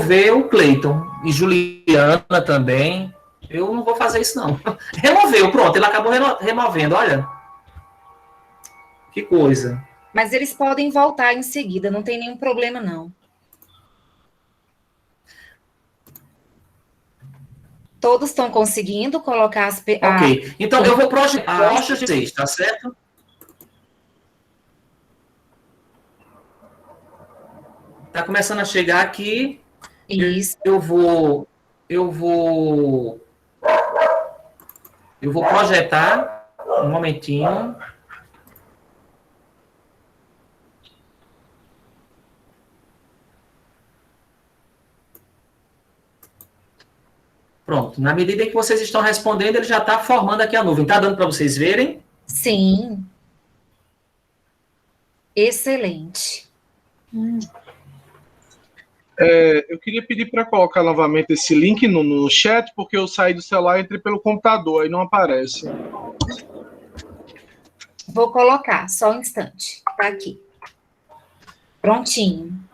remover o Cleiton e Juliana também. Eu não vou fazer isso, não. Removeu, pronto. Ele acabou removendo, olha. Que coisa. Mas eles podem voltar em seguida, não tem nenhum problema, não. Todos estão conseguindo colocar as... Ok. Então, eu vou projetar a rocha de 6, tá certo? Tá começando a chegar aqui. Isso. Eu vou projetar um momentinho. Pronto. Na medida em que vocês estão respondendo, ele já está formando aqui a nuvem. Está dando para vocês verem? Sim. Excelente. Eu queria pedir para colocar novamente esse link no chat, porque eu saí do celular e entrei pelo computador, aí não aparece. Vou colocar, só um instante. Tá aqui. Prontinho.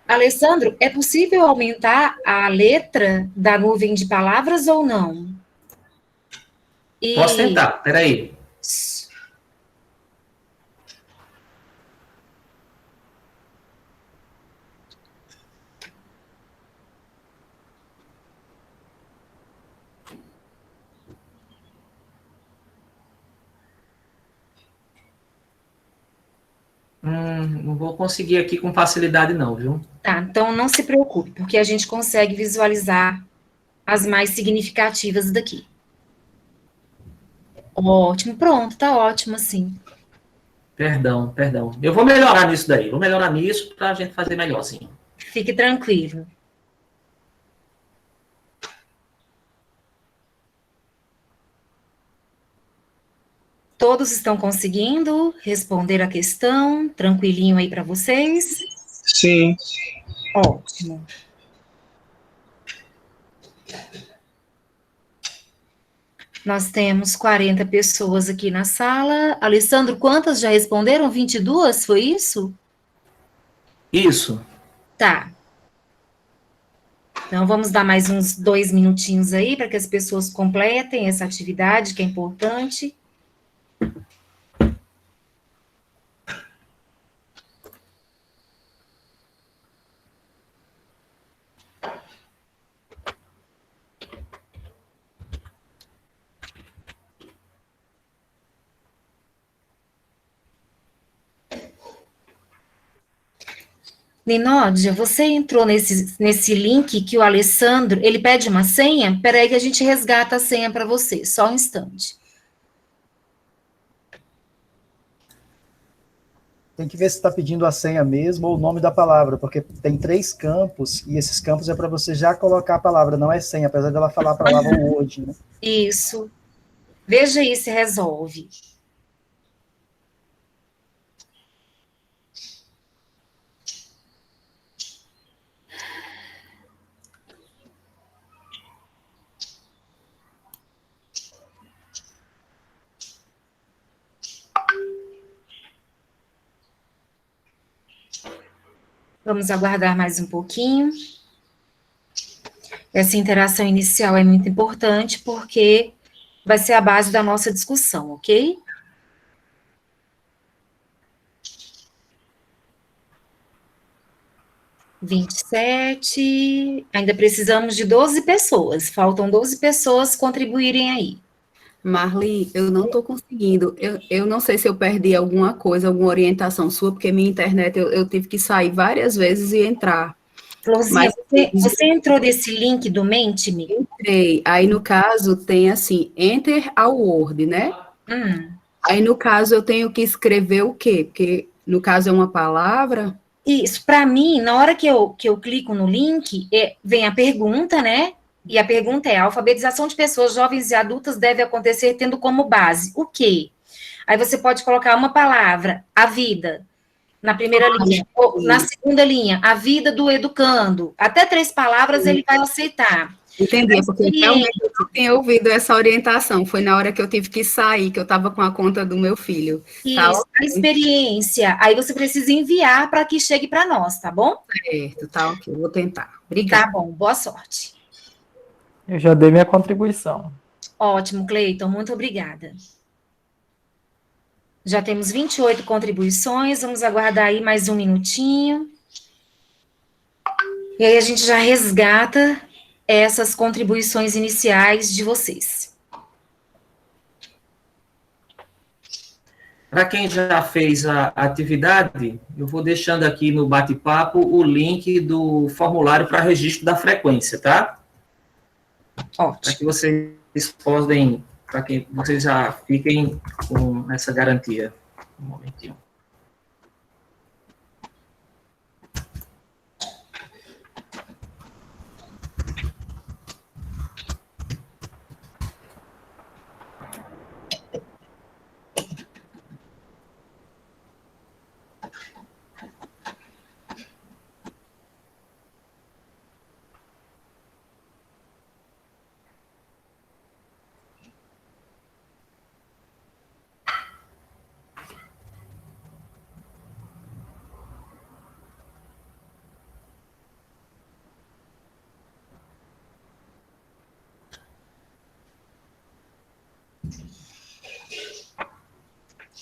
Alessandro, é possível aumentar a letra da nuvem de palavras ou não? Posso tentar, peraí. Não vou conseguir aqui com facilidade não, viu? Tá, então não se preocupe, porque a gente consegue visualizar as mais significativas daqui. Ótimo, pronto, tá ótimo assim. Perdão. Eu vou melhorar nisso daí. Vou melhorar nisso para a gente fazer melhor, assim. Fique tranquilo. Todos estão conseguindo responder a questão? Tranquilinho aí para vocês? Sim. Ótimo. Nós temos 40 pessoas aqui na sala. Alessandro, quantas já responderam? 22, foi isso? Isso. Tá. Então, vamos dar mais uns 2 minutinhos aí para que as pessoas completem essa atividade, que é importante. Ninódia, você entrou nesse link que o Alessandro, ele pede uma senha? Espera aí que a gente resgata a senha para você, só um instante. Tem que ver se está pedindo a senha mesmo ou o nome da palavra, porque tem 3 campos, e esses campos é para você já colocar a palavra, não é senha, apesar dela falar a palavra Word, né? Isso. Veja aí se resolve. Vamos aguardar mais um pouquinho. Essa interação inicial é muito importante porque vai ser a base da nossa discussão, ok? (27) Ainda precisamos de 12 pessoas. Faltam 12 pessoas contribuírem aí. Marli, eu não estou conseguindo. Eu não sei se eu perdi alguma coisa, alguma orientação sua, porque minha internet eu tive que sair várias vezes e entrar. Florzinha, você entrou nesse link do Mente-me? Entrei. Aí, no caso, tem assim, Enter ao Word, né? Aí, no caso, eu tenho que escrever o quê? Porque, no caso, é uma palavra. Isso, para mim, na hora que eu clico no link, vem a pergunta, né? E a pergunta é: a alfabetização de pessoas jovens e adultas deve acontecer tendo como base o quê? Aí você pode colocar uma palavra, a vida, na primeira linha, ou na segunda linha, a vida do educando. Até 3 palavras ele vai aceitar. Entendi, porque realmente eu não tinha ouvido essa orientação. Foi na hora que eu tive que sair, que eu estava com a conta do meu filho. Tá Isso, a experiência. Aí você precisa enviar para que chegue para nós, tá bom? certo, tá ok. Vou tentar. Tá Obrigada. bom, boa sorte. Eu já dei minha contribuição. Ótimo, Cleiton, muito obrigada. Já temos 28 contribuições, vamos aguardar aí mais um minutinho. E aí a gente já resgata essas contribuições iniciais de vocês. Para quem já fez a atividade, eu vou deixando aqui no bate-papo o link do formulário para registro da frequência, tá? Para Ótimo. que vocês podem, para que vocês já fiquem com essa garantia. Um momentinho.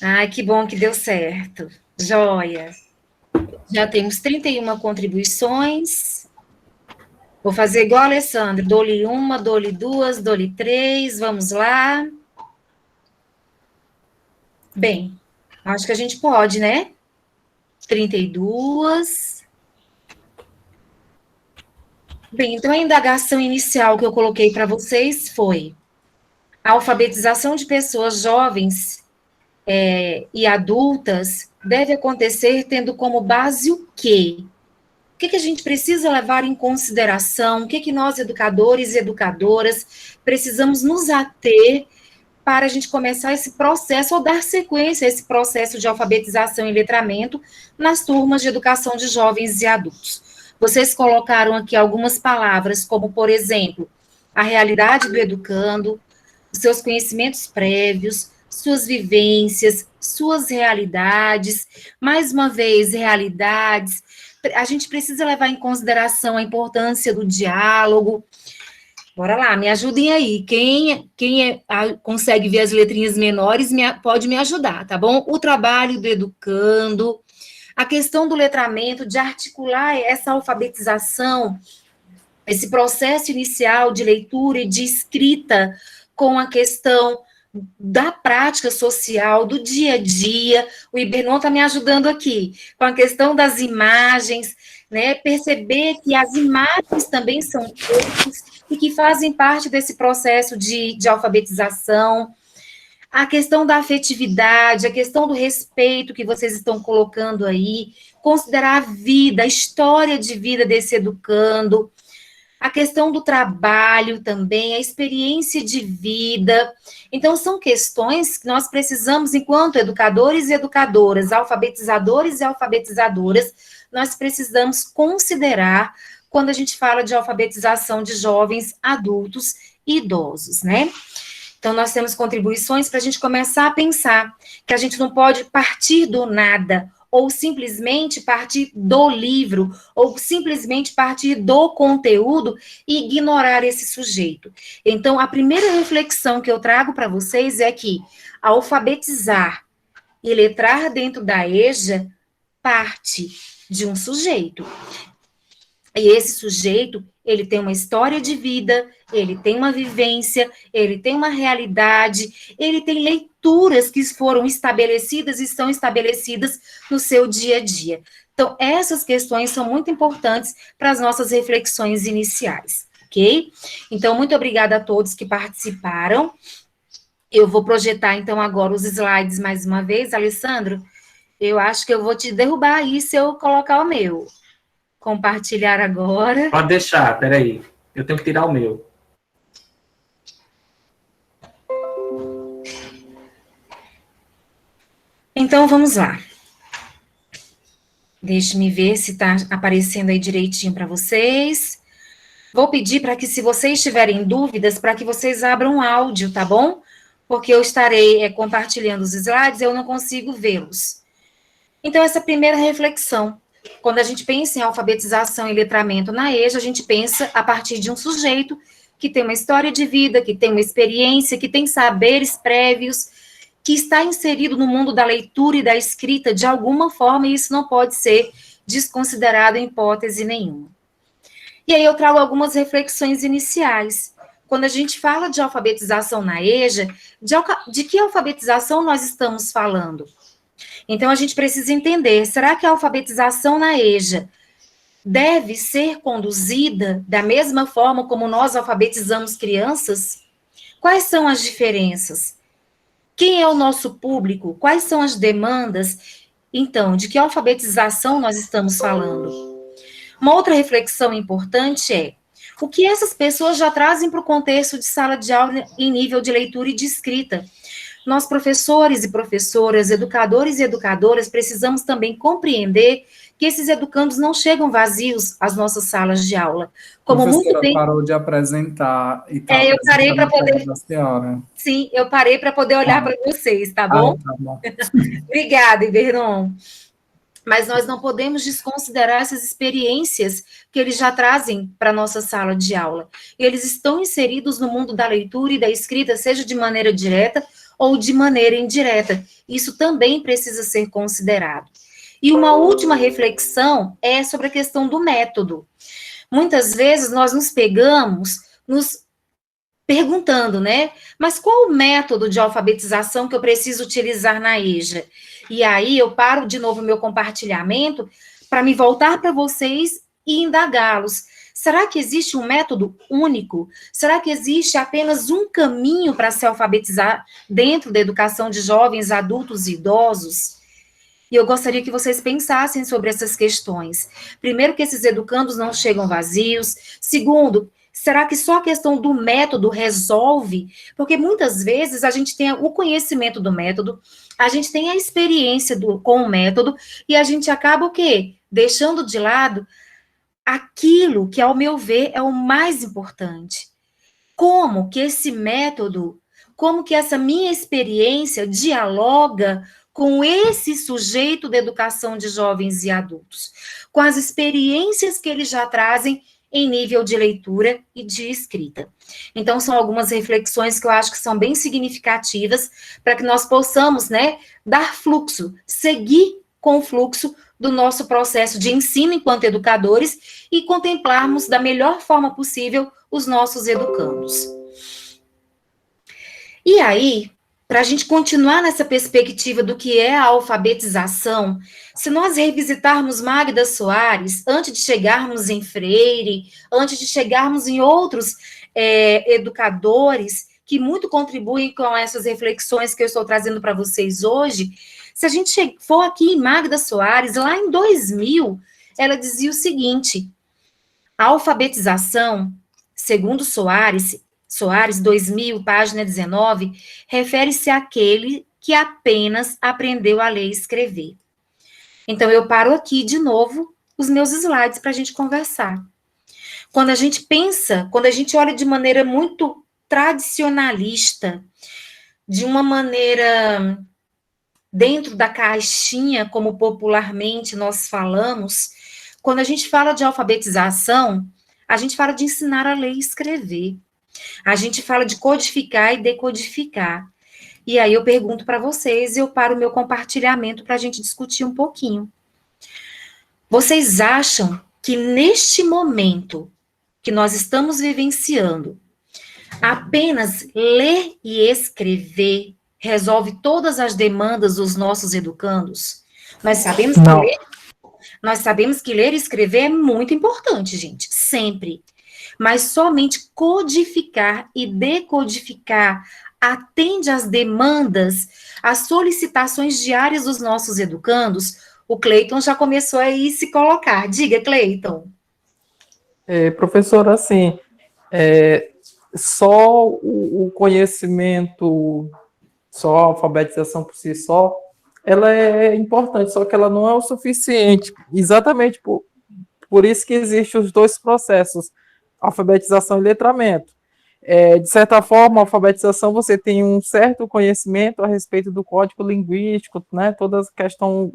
Ai, que bom que deu certo. Joia. Já temos 31 contribuições. Vou fazer igual a Alessandro. Dou-lhe uma, dou-lhe duas, dou-lhe três. Vamos lá. Bem, acho que a gente pode, né? 32. Bem, então a indagação inicial que eu coloquei para vocês foi a alfabetização de pessoas jovens e adultas deve acontecer tendo como base o quê? O que a gente precisa levar em consideração? O que nós, educadores e educadoras, precisamos nos ater para a gente começar esse processo ou dar sequência a esse processo de alfabetização e letramento nas turmas de educação de jovens e adultos? Vocês colocaram aqui algumas palavras, como, por exemplo, a realidade do educando, os seus conhecimentos prévios, suas vivências, suas realidades, mais uma vez, realidades. A gente precisa levar em consideração a importância do diálogo. Bora lá, me ajudem aí. Quem consegue ver as letrinhas menores pode me ajudar, tá bom? O trabalho do educando, a questão do letramento, de articular essa alfabetização, esse processo inicial de leitura e de escrita com a questão da prática social, do dia a dia. O Ibernon está me ajudando aqui, com a questão das imagens, né? Perceber que as imagens também são textos e que fazem parte desse processo de alfabetização. A questão da afetividade, a questão do respeito que vocês estão colocando aí, considerar a vida, a história de vida desse educando, a questão do trabalho também, a experiência de vida. Então, são questões que nós precisamos, enquanto educadores e educadoras, alfabetizadores e alfabetizadoras, nós precisamos considerar quando a gente fala de alfabetização de jovens, adultos e idosos, né? Então, nós temos contribuições para a gente começar a pensar que a gente não pode partir do nada, ou simplesmente partir do livro, ou simplesmente partir do conteúdo e ignorar esse sujeito. Então, a primeira reflexão que eu trago para vocês é que alfabetizar e letrar dentro da EJA parte de um sujeito. E esse sujeito, ele tem uma história de vida, ele tem uma vivência, ele tem uma realidade, ele tem leituras que foram estabelecidas e estão estabelecidas no seu dia a dia. Então, essas questões são muito importantes para as nossas reflexões iniciais, ok? Então, muito obrigada a todos que participaram. Eu vou projetar, então, agora os slides mais uma vez. Alessandro, eu acho que eu vou te derrubar aí se eu colocar o meu. Compartilhar agora. Pode deixar, peraí. Eu tenho que tirar o meu. Então, vamos lá. Deixe-me ver se está aparecendo aí direitinho para vocês. Vou pedir para que, se vocês tiverem dúvidas, para que vocês abram um áudio, tá bom? Porque eu estarei compartilhando os slides e eu não consigo vê-los. Então, essa primeira reflexão. Quando a gente pensa em alfabetização e letramento na EJA, a gente pensa a partir de um sujeito que tem uma história de vida, que tem uma experiência, que tem saberes prévios, que está inserido no mundo da leitura e da escrita de alguma forma, e isso não pode ser desconsiderado em hipótese nenhuma. E aí eu trago algumas reflexões iniciais. Quando a gente fala de alfabetização na EJA, de que alfabetização nós estamos falando? Então, a gente precisa entender, será que a alfabetização na EJA deve ser conduzida da mesma forma como nós alfabetizamos crianças? Quais são as diferenças? Quem é o nosso público? Quais são as demandas? Então, de que alfabetização nós estamos falando? Uma outra reflexão importante é o que essas pessoas já trazem para o contexto de sala de aula em nível de leitura e de escrita. Nós, professores e professoras, educadores e educadoras, precisamos também compreender que esses educandos não chegam vazios às nossas salas de aula. Como muito bem parou de apresentar e tá eu parei para poder. Senhora. Sim, eu parei para poder olhar para vocês, tá bom? Tá bom. Obrigada, Ibernon. Mas nós não podemos desconsiderar essas experiências que eles já trazem para a nossa sala de aula. Eles estão inseridos no mundo da leitura e da escrita, seja de maneira direta ou de maneira indireta. Isso também precisa ser considerado. E uma última reflexão é sobre a questão do método. Muitas vezes nós nos pegamos nos perguntando, né? Mas qual o método de alfabetização que eu preciso utilizar na EJA? E aí eu paro de novo o meu compartilhamento para me voltar para vocês e indagá-los. Será que existe um método único? Será que existe apenas um caminho para se alfabetizar dentro da educação de jovens, adultos e idosos? E eu gostaria que vocês pensassem sobre essas questões. Primeiro, que esses educandos não chegam vazios. Segundo, será que só a questão do método resolve? Porque muitas vezes a gente tem o conhecimento do método, a gente tem a experiência com o método, e a gente acaba o quê? Deixando de lado aquilo que, ao meu ver, é o mais importante. Como que esse método, como que essa minha experiência dialoga com esse sujeito da educação de jovens e adultos, com as experiências que eles já trazem em nível de leitura e de escrita. Então, são algumas reflexões que eu acho que são bem significativas para que nós possamos, né, dar fluxo, seguir com o fluxo do nosso processo de ensino enquanto educadores e contemplarmos da melhor forma possível os nossos educandos. E aí, para a gente continuar nessa perspectiva do que é a alfabetização, se nós revisitarmos Magda Soares, antes de chegarmos em Freire, antes de chegarmos em outros educadores que muito contribuem com essas reflexões que eu estou trazendo para vocês hoje, se a gente for aqui em Magda Soares, lá em 2000, ela dizia o seguinte: a alfabetização, segundo Soares 2000, página 19, refere-se àquele que apenas aprendeu a ler e escrever. Então, eu paro aqui de novo os meus slides para a gente conversar. Quando a gente pensa, quando a gente olha de maneira muito tradicionalista, de uma maneira dentro da caixinha, como popularmente nós falamos, quando a gente fala de alfabetização, a gente fala de ensinar a ler e escrever. A gente fala de codificar e decodificar. E aí eu pergunto para vocês, eu paro o meu compartilhamento para a gente discutir um pouquinho. Vocês acham que neste momento que nós estamos vivenciando, apenas ler e escrever resolve todas as demandas dos nossos educandos? Nós sabemos que ler e escrever é muito importante, gente, sempre. Mas somente codificar e decodificar atende às demandas, às solicitações diárias dos nossos educandos? O Cleiton já começou aí a se colocar. Diga, Cleiton. Professora, assim, só o conhecimento, só a alfabetização por si só, ela é importante, só que ela não é o suficiente. Exatamente por isso que existem os dois processos, alfabetização e letramento. De certa forma, a alfabetização, você tem um certo conhecimento a respeito do código linguístico, né, toda a questão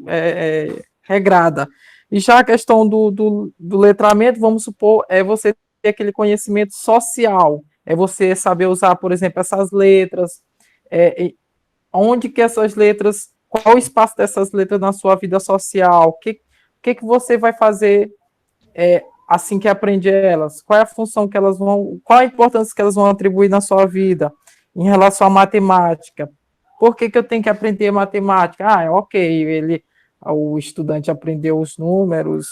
regrada. E já a questão do letramento, vamos supor, é você ter aquele conhecimento social, é você saber usar, por exemplo, essas letras, onde que essas letras, qual o espaço dessas letras na sua vida social, o que você vai fazer assim que aprende elas, qual é a função que elas vão, qual a importância que elas vão atribuir na sua vida em relação à matemática. Por que eu tenho que aprender matemática? Ok, o estudante aprendeu os números,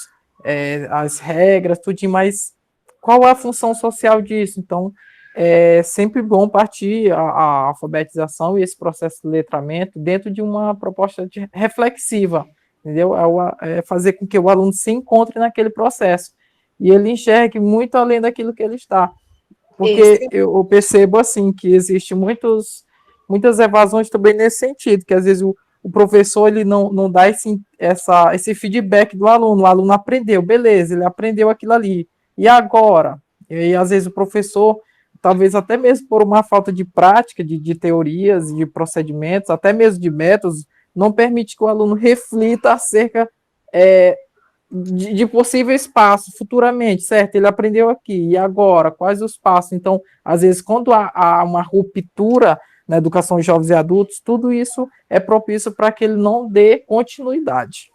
as regras, tudo, mas qual é a função social disso? Então, é sempre bom partir a alfabetização e esse processo de letramento dentro de uma proposta reflexiva, entendeu? Fazer com que o aluno se encontre naquele processo e ele enxergue muito além daquilo que ele está. Porque eu percebo, assim, que existe muitas evasões também nesse sentido, que às vezes o professor ele não dá esse feedback do aluno. O aluno aprendeu, beleza, ele aprendeu aquilo ali. E agora? E aí, às vezes, o professor, talvez até mesmo por uma falta de prática, de teorias, de procedimentos, até mesmo de métodos, não permite que o aluno reflita acerca de possível espaço futuramente, certo? Ele aprendeu aqui, e agora? Quais os passos? Então, às vezes, quando há uma ruptura na educação de jovens e adultos, tudo isso é propício para que ele não dê continuidade.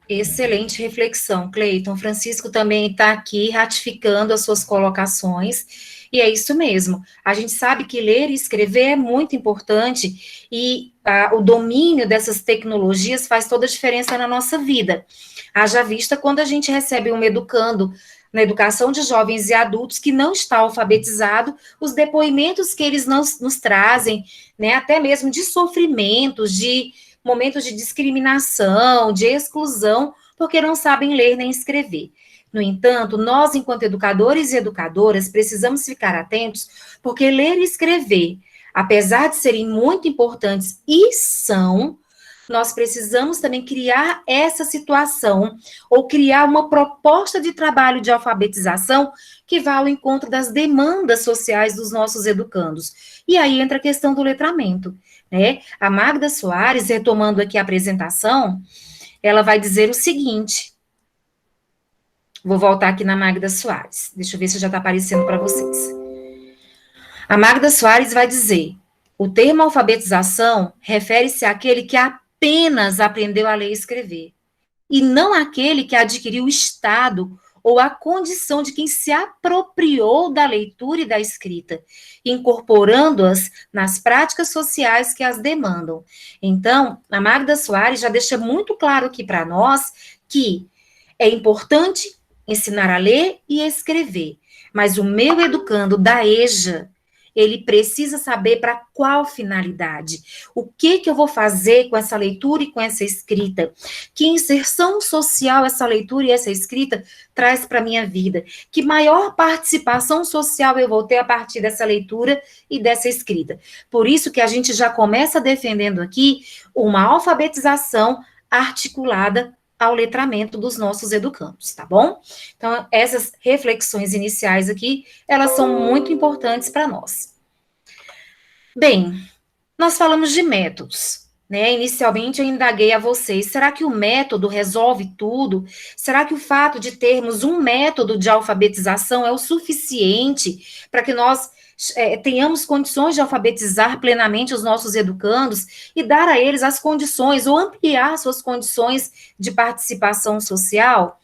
Excelente reflexão, Cleiton. Francisco também está aqui ratificando as suas colocações, e é isso mesmo. A gente sabe que ler e escrever é muito importante, e o domínio dessas tecnologias faz toda a diferença na nossa vida. Haja vista quando a gente recebe um educando na educação de jovens e adultos que não está alfabetizado, os depoimentos que eles nos trazem, né, até mesmo de sofrimentos, de momentos de discriminação, de exclusão, porque não sabem ler nem escrever. No entanto, nós, enquanto educadores e educadoras, precisamos ficar atentos, porque ler e escrever, apesar de serem muito importantes, e são, nós precisamos também criar essa situação, ou criar uma proposta de trabalho de alfabetização que vá ao encontro das demandas sociais dos nossos educandos. E aí entra a questão do letramento, né? A Magda Soares, retomando aqui a apresentação, ela vai dizer o seguinte. Vou voltar aqui na Magda Soares. Deixa eu ver se já está aparecendo para vocês. A Magda Soares vai dizer: o termo alfabetização refere-se àquele que apenas aprendeu a ler e escrever, e não àquele que adquiriu o estado ou a condição de quem se apropriou da leitura e da escrita, incorporando-as nas práticas sociais que as demandam. Então, a Magda Soares já deixa muito claro aqui para nós que é importante ensinar a ler e escrever, mas o meu educando da EJA, ele precisa saber para qual finalidade. O que eu vou fazer com essa leitura e com essa escrita? Que inserção social essa leitura e essa escrita traz para a minha vida? Que maior participação social eu vou ter a partir dessa leitura e dessa escrita? Por isso que a gente já começa defendendo aqui uma alfabetização articulada ao letramento dos nossos educandos, tá bom? Então, essas reflexões iniciais aqui, elas são muito importantes para nós. Bem, nós falamos de métodos, né? Inicialmente eu indaguei a vocês, será que o método resolve tudo? Será que o fato de termos um método de alfabetização é o suficiente para que nós tenhamos condições de alfabetizar plenamente os nossos educandos e dar a eles as condições ou ampliar suas condições de participação social?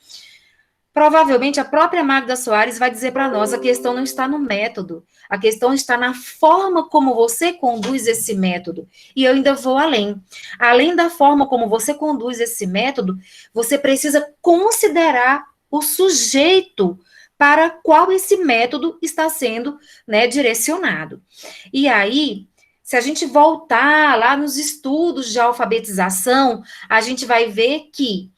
Provavelmente a própria Magda Soares vai dizer para nós, a questão não está no método, a questão está na forma como você conduz esse método. E eu ainda vou além. Além da forma como você conduz esse método, você precisa considerar o sujeito para qual esse método está sendo, né, direcionado. E aí, se a gente voltar lá nos estudos de alfabetização, a gente vai ver que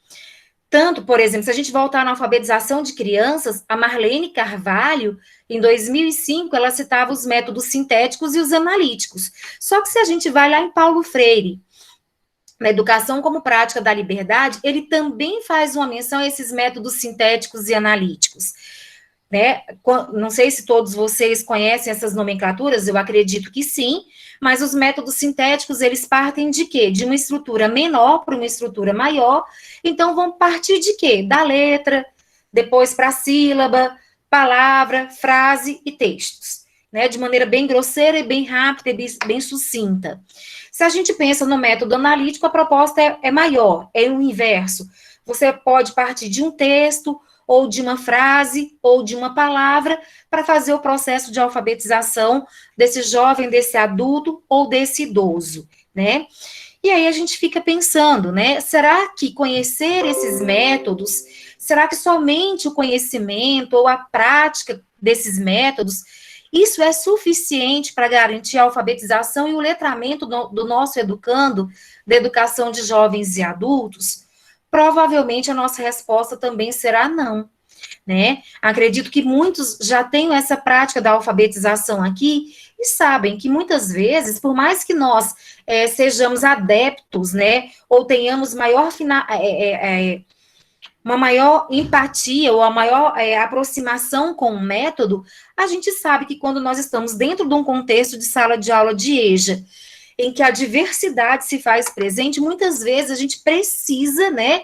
tanto, por exemplo, se a gente voltar na alfabetização de crianças, a Marlene Carvalho, em 2005, ela citava os métodos sintéticos e os analíticos. Só que se a gente vai lá em Paulo Freire, na Educação como Prática da Liberdade, ele também faz uma menção a esses métodos sintéticos e analíticos. né? Não sei se todos vocês conhecem essas nomenclaturas, eu acredito que sim, mas os métodos sintéticos, eles partem de quê? De uma estrutura menor para uma estrutura maior, então vão partir de quê? Da letra, depois para a sílaba, palavra, frase e textos, né? De maneira bem grosseira e bem rápida e bem sucinta. Se a gente pensa no método analítico, a proposta é maior, é o inverso. Você pode partir de um texto, ou de uma frase, ou de uma palavra, para fazer o processo de alfabetização desse jovem, desse adulto ou desse idoso, né? E aí a gente fica pensando, né? Será que conhecer esses métodos, será que somente o conhecimento ou a prática desses métodos, isso é suficiente para garantir a alfabetização e o letramento do nosso educando, da educação de jovens e adultos? Provavelmente a nossa resposta também será não, né? Acredito que muitos já tenham essa prática da alfabetização aqui e sabem que muitas vezes, por mais que nós sejamos adeptos, né, ou tenhamos uma maior empatia ou a maior aproximação com o método, a gente sabe que quando nós estamos dentro de um contexto de sala de aula de EJA, em que a diversidade se faz presente, muitas vezes a gente precisa, né,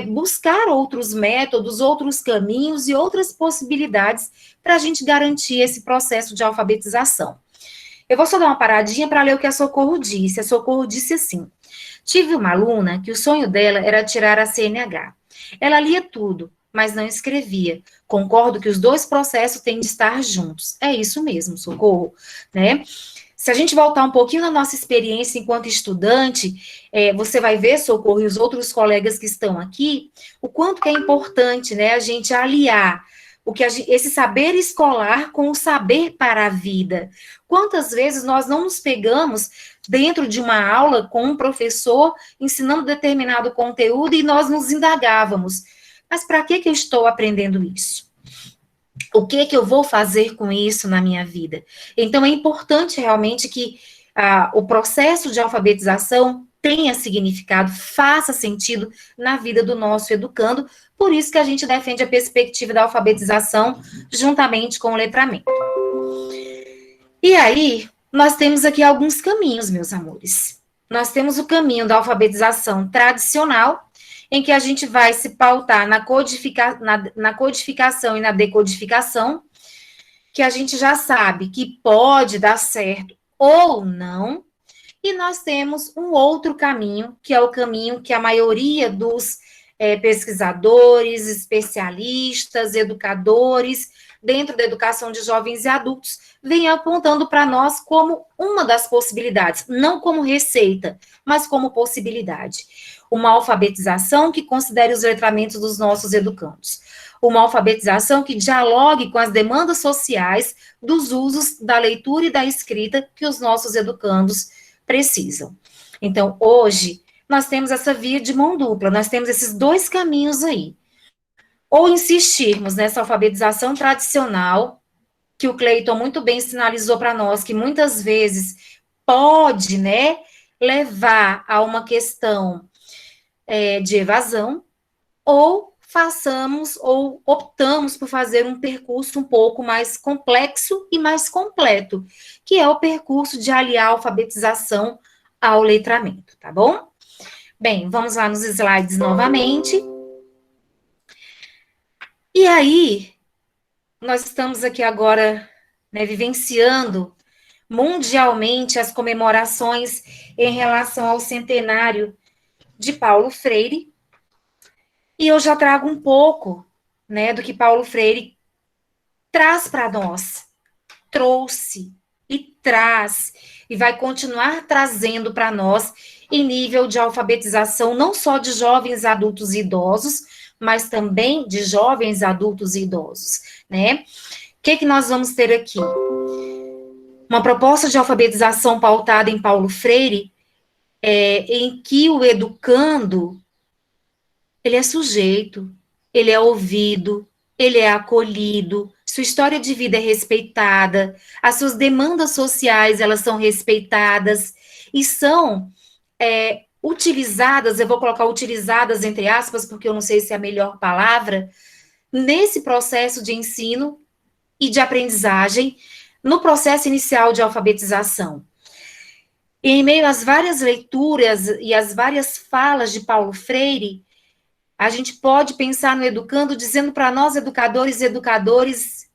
buscar outros métodos, outros caminhos e outras possibilidades para a gente garantir esse processo de alfabetização. Eu vou só dar uma paradinha para ler o que a Socorro disse. A Socorro disse assim: tive uma aluna que o sonho dela era tirar a CNH. Ela lia tudo, mas não escrevia. Concordo que os dois processos têm de estar juntos. É isso mesmo, Socorro, né? Se a gente voltar um pouquinho na nossa experiência enquanto estudante, você vai ver, Socorro, e os outros colegas que estão aqui, o quanto que é importante, né, a gente aliar esse saber escolar com o saber para a vida. Quantas vezes nós não nos pegamos dentro de uma aula com um professor ensinando determinado conteúdo e nós nos indagávamos, mas para que eu estou aprendendo isso? O que eu vou fazer com isso na minha vida? Então, é importante realmente que o processo de alfabetização tenha significado, faça sentido na vida do nosso educando, por isso que a gente defende a perspectiva da alfabetização juntamente com o letramento. E aí, nós temos aqui alguns caminhos, meus amores. Nós temos o caminho da alfabetização tradicional, em que a gente vai se pautar na codificação e na decodificação, que a gente já sabe que pode dar certo ou não, e nós temos um outro caminho, que é o caminho que a maioria dos pesquisadores, especialistas, educadores, dentro da educação de jovens e adultos, vem apontando para nós como uma das possibilidades, não como receita, mas como possibilidade. Uma alfabetização que considere os letramentos dos nossos educandos. Uma alfabetização que dialogue com as demandas sociais dos usos da leitura e da escrita que os nossos educandos precisam. Então, hoje, nós temos essa via de mão dupla, nós temos esses dois caminhos aí. Ou insistirmos nessa alfabetização tradicional, que o Cleiton muito bem sinalizou para nós, que muitas vezes pode, né, levar a uma questão de evasão, ou façamos, ou optamos por fazer um percurso um pouco mais complexo e mais completo, que é o percurso de aliar a alfabetização ao letramento, tá bom? Bem, vamos lá nos slides novamente. E aí, nós estamos aqui agora, né, vivenciando mundialmente as comemorações em relação ao centenário de Paulo Freire, e eu já trago um pouco, né, do que Paulo Freire traz para nós, trouxe e traz, e vai continuar trazendo para nós em nível de alfabetização, não só de jovens, adultos e idosos, mas também de jovens, adultos e idosos, né? O que nós vamos ter aqui? Uma proposta de alfabetização pautada em Paulo Freire, em que o educando, ele é sujeito, ele é ouvido, ele é acolhido, sua história de vida é respeitada, as suas demandas sociais, elas são respeitadas, e são utilizadas, eu vou colocar utilizadas entre aspas, porque eu não sei se é a melhor palavra, nesse processo de ensino e de aprendizagem, no processo inicial de alfabetização. E em meio às várias leituras e às várias falas de Paulo Freire, a gente pode pensar no educando dizendo para nós, educadores, educadoras,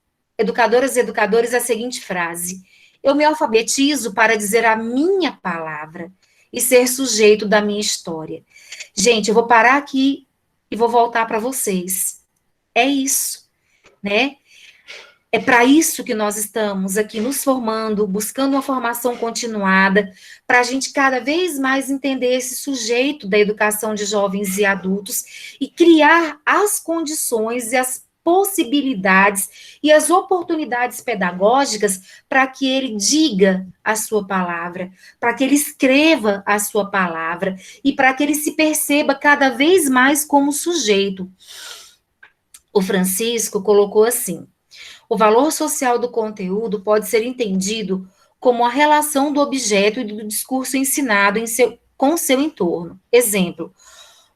a seguinte frase: eu me alfabetizo para dizer a minha palavra e ser sujeito da minha história. Gente, eu vou parar aqui e vou voltar para vocês. É isso, né? É para isso que nós estamos aqui nos formando, buscando uma formação continuada, para a gente cada vez mais entender esse sujeito da educação de jovens e adultos e criar as condições e as possibilidades e as oportunidades pedagógicas para que ele diga a sua palavra, para que ele escreva a sua palavra e para que ele se perceba cada vez mais como sujeito. O Francisco colocou assim: o valor social do conteúdo pode ser entendido como a relação do objeto e do discurso ensinado com seu entorno. Exemplo: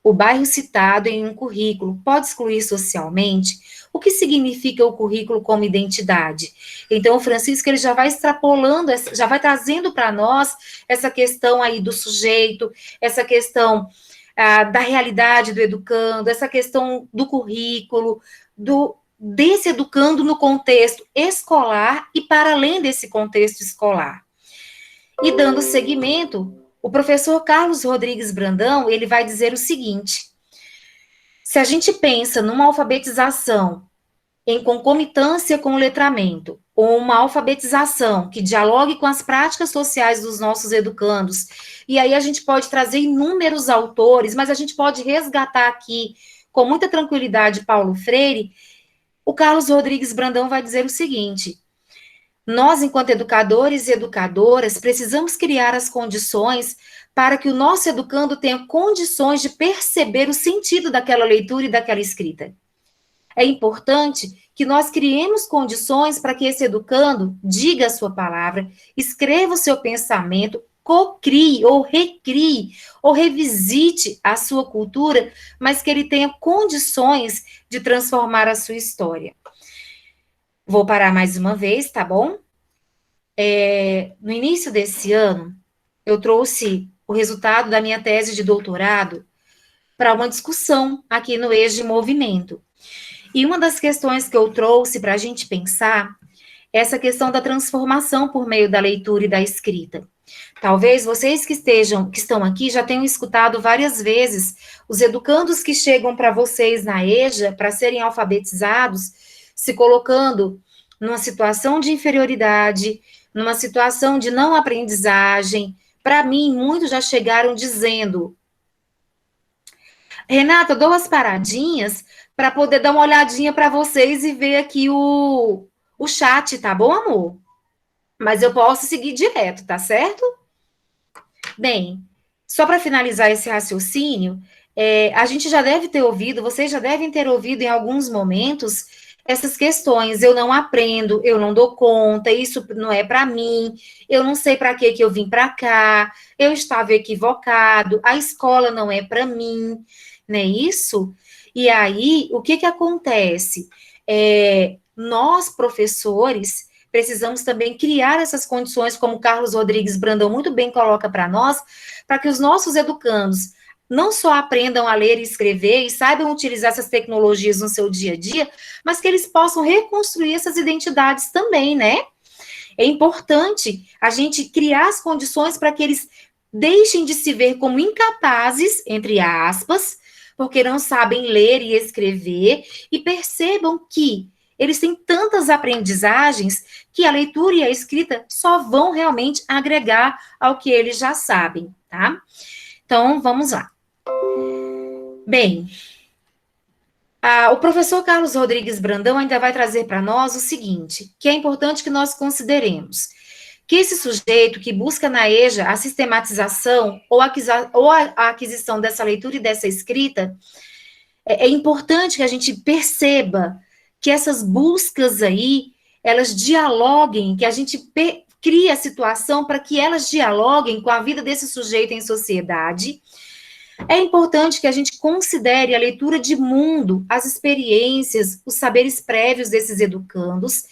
o bairro citado em um currículo pode excluir socialmente. O que significa o currículo como identidade? Então, o Francisco ele já vai extrapolando, já vai trazendo para nós essa questão aí do sujeito, essa questão da realidade do educando, essa questão do currículo, desse educando no contexto escolar e para além desse contexto escolar. E dando seguimento, o professor Carlos Rodrigues Brandão, ele vai dizer o seguinte: se a gente pensa numa alfabetização em concomitância com o letramento, ou uma alfabetização que dialogue com as práticas sociais dos nossos educandos, e aí a gente pode trazer inúmeros autores, mas a gente pode resgatar aqui, com muita tranquilidade, Paulo Freire. O Carlos Rodrigues Brandão vai dizer o seguinte: nós, enquanto educadores e educadoras, precisamos criar as condições para que o nosso educando tenha condições de perceber o sentido daquela leitura e daquela escrita. É importante que nós criemos condições para que esse educando diga a sua palavra, escreva o seu pensamento, cocrie ou recrie ou revisite a sua cultura, mas que ele tenha condições de transformar a sua história. Vou parar mais uma vez, tá bom? No início desse ano, eu trouxe o resultado da minha tese de doutorado para uma discussão aqui no Eixo de Movimento. E uma das questões que eu trouxe para a gente pensar é essa questão da transformação por meio da leitura e da escrita. Talvez vocês que estão aqui já tenham escutado várias vezes os educandos que chegam para vocês na EJA para serem alfabetizados, se colocando numa situação de inferioridade, numa situação de não aprendizagem. Para mim, muitos já chegaram dizendo: Renata, eu dou umas paradinhas para poder dar uma olhadinha para vocês e ver aqui o chat, tá bom, amor? Mas eu posso seguir direto, tá certo? Bem, só para finalizar esse raciocínio, a gente já deve ter ouvido, vocês já devem ter ouvido em alguns momentos essas questões: eu não aprendo, eu não dou conta, isso não é para mim, eu não sei para que eu vim para cá, eu estava equivocado, a escola não é para mim, não é isso? E aí, o que acontece? Nós, professores, precisamos também criar essas condições, como o Carlos Rodrigues Brandão muito bem coloca para nós, para que os nossos educandos não só aprendam a ler e escrever e saibam utilizar essas tecnologias no seu dia a dia, mas que eles possam reconstruir essas identidades também, né? É importante a gente criar as condições para que eles deixem de se ver como incapazes, entre aspas, porque não sabem ler e escrever, e percebam que eles têm tantas aprendizagens que a leitura e a escrita só vão realmente agregar ao que eles já sabem, tá? Então, vamos lá. Bem, o professor Carlos Rodrigues Brandão ainda vai trazer para nós o seguinte, que é importante que nós consideremos: que esse sujeito que busca na EJA a sistematização ou a aquisição dessa leitura e dessa escrita, é importante que a gente perceba que essas buscas aí, elas dialoguem, que a gente crie a situação para que elas dialoguem com a vida desse sujeito em sociedade, É importante que a gente considere a leitura de mundo, as experiências, os saberes prévios desses educandos,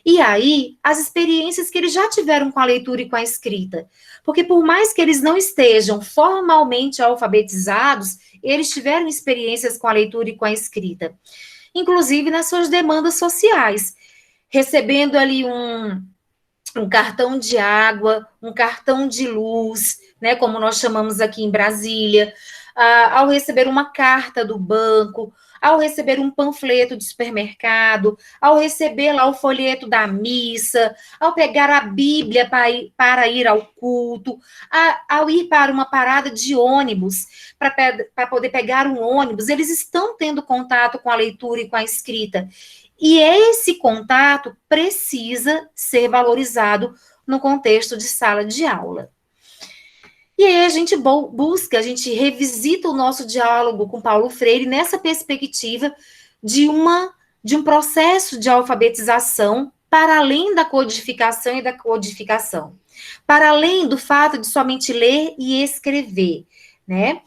e aí as experiências que eles já tiveram com a leitura e com a escrita. Porque por mais que eles não estejam formalmente alfabetizados, eles tiveram experiências com a leitura e com a escrita. Inclusive nas suas demandas sociais, recebendo ali um cartão de água, um cartão de luz, né, como nós chamamos aqui em Brasília, ao receber uma carta do banco, ao receber um panfleto de supermercado, ao receber lá o folheto da missa, ao pegar a Bíblia para ir ao culto, ao ir para uma parada de ônibus, para poder pegar um ônibus, eles estão tendo contato com a leitura e com a escrita. E esse contato precisa ser valorizado no contexto de sala de aula. E aí a gente busca, a gente revisita o nosso diálogo com Paulo Freire nessa perspectiva de um processo de alfabetização para além da codificação e da codificação, para além do fato de somente ler e escrever, né?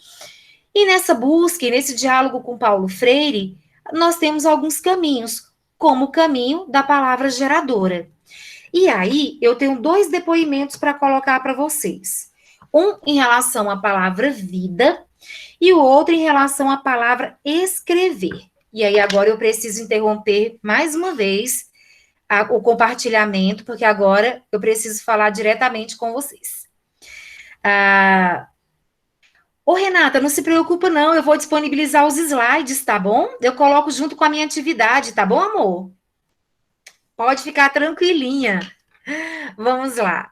E nessa busca, e nesse diálogo com Paulo Freire, nós temos alguns caminhos, como o caminho da palavra geradora. E aí, eu tenho 2 depoimentos para colocar para vocês. Um em relação à palavra vida e o outro em relação à palavra escrever. E aí, agora eu preciso interromper mais uma vez o compartilhamento, porque agora eu preciso falar diretamente com vocês. Ô, Renata, não se preocupa não, eu vou disponibilizar os slides, tá bom? Eu coloco junto com a minha atividade, tá bom, amor? Pode ficar tranquilinha. Vamos lá.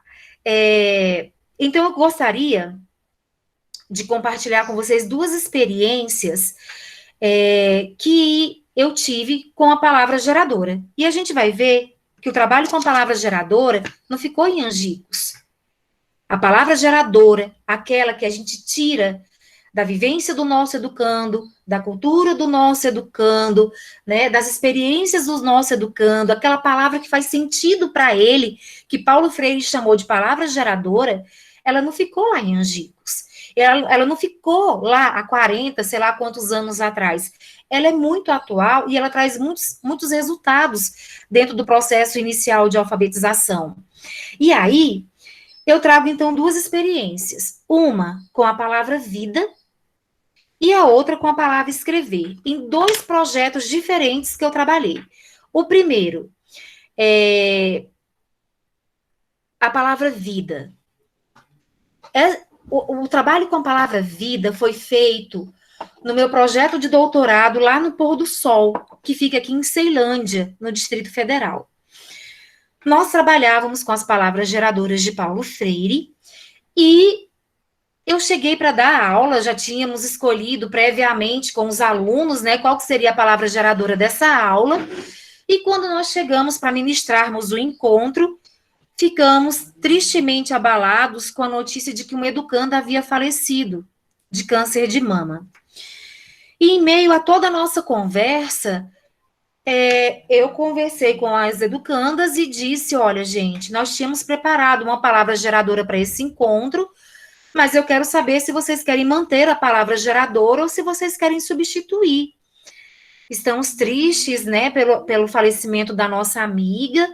Então, eu gostaria de compartilhar com vocês 2 experiências que eu tive com a palavra geradora. E a gente vai ver que o trabalho com a palavra geradora não ficou em angicos. A palavra geradora, aquela que a gente tira da vivência do nosso educando, da cultura do nosso educando, né, das experiências do nosso educando, aquela palavra que faz sentido para ele, que Paulo Freire chamou de palavra geradora, ela não ficou lá em angicos. Ela não ficou lá há 40, sei lá quantos anos atrás. Ela é muito atual e ela traz muitos resultados dentro do processo inicial de alfabetização. E aí, eu trago, então, 2 experiências. Uma com a palavra vida e a outra com a palavra escrever, em 2 projetos diferentes que eu trabalhei. O primeiro é a palavra vida. O trabalho com a palavra vida foi feito no meu projeto de doutorado lá no Pôr do Sol, que fica aqui em Ceilândia, no Distrito Federal. Nós trabalhávamos com as palavras geradoras de Paulo Freire e eu cheguei para dar aula, já tínhamos escolhido previamente com os alunos, né, qual que seria a palavra geradora dessa aula, e quando nós chegamos para ministrarmos o encontro, ficamos tristemente abalados com a notícia de que um educando havia falecido de câncer de mama. E em meio a toda a nossa conversa, eu conversei com as educandas e disse, olha, gente, nós tínhamos preparado uma palavra geradora para esse encontro, mas eu quero saber se vocês querem manter a palavra geradora ou se vocês querem substituir. Estamos tristes, né, pelo falecimento da nossa amiga.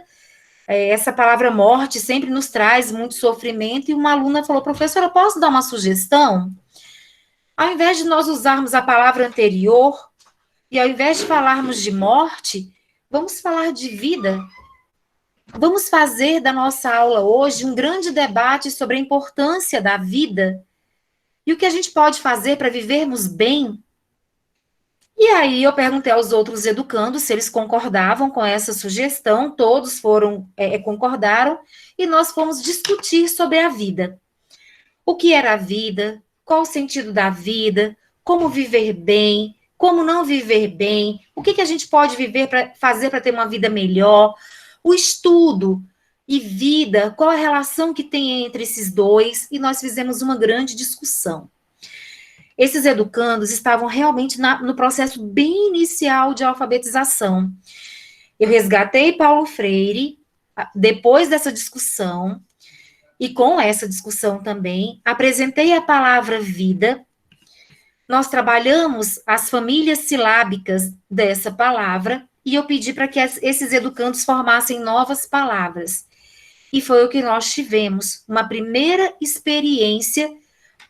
Essa palavra morte sempre nos traz muito sofrimento, e uma aluna falou, professora, posso dar uma sugestão? Ao invés de nós usarmos a palavra anterior, e ao invés de falarmos de morte, vamos falar de vida. Vamos fazer da nossa aula hoje um grande debate sobre a importância da vida e o que a gente pode fazer para vivermos bem. E aí eu perguntei aos outros educandos se eles concordavam com essa sugestão, todos concordaram, e nós fomos discutir sobre a vida. O que era a vida, qual o sentido da vida, como viver bem, como não viver bem, o que a gente pode fazer para ter uma vida melhor, o estudo e vida, qual a relação que tem entre esses dois, e nós fizemos uma grande discussão. Esses educandos estavam realmente no processo bem inicial de alfabetização. Eu resgatei Paulo Freire, depois dessa discussão, e com essa discussão também, apresentei a palavra vida, nós trabalhamos as famílias silábicas dessa palavra e eu pedi para que esses educandos formassem novas palavras. E foi o que nós tivemos, uma primeira experiência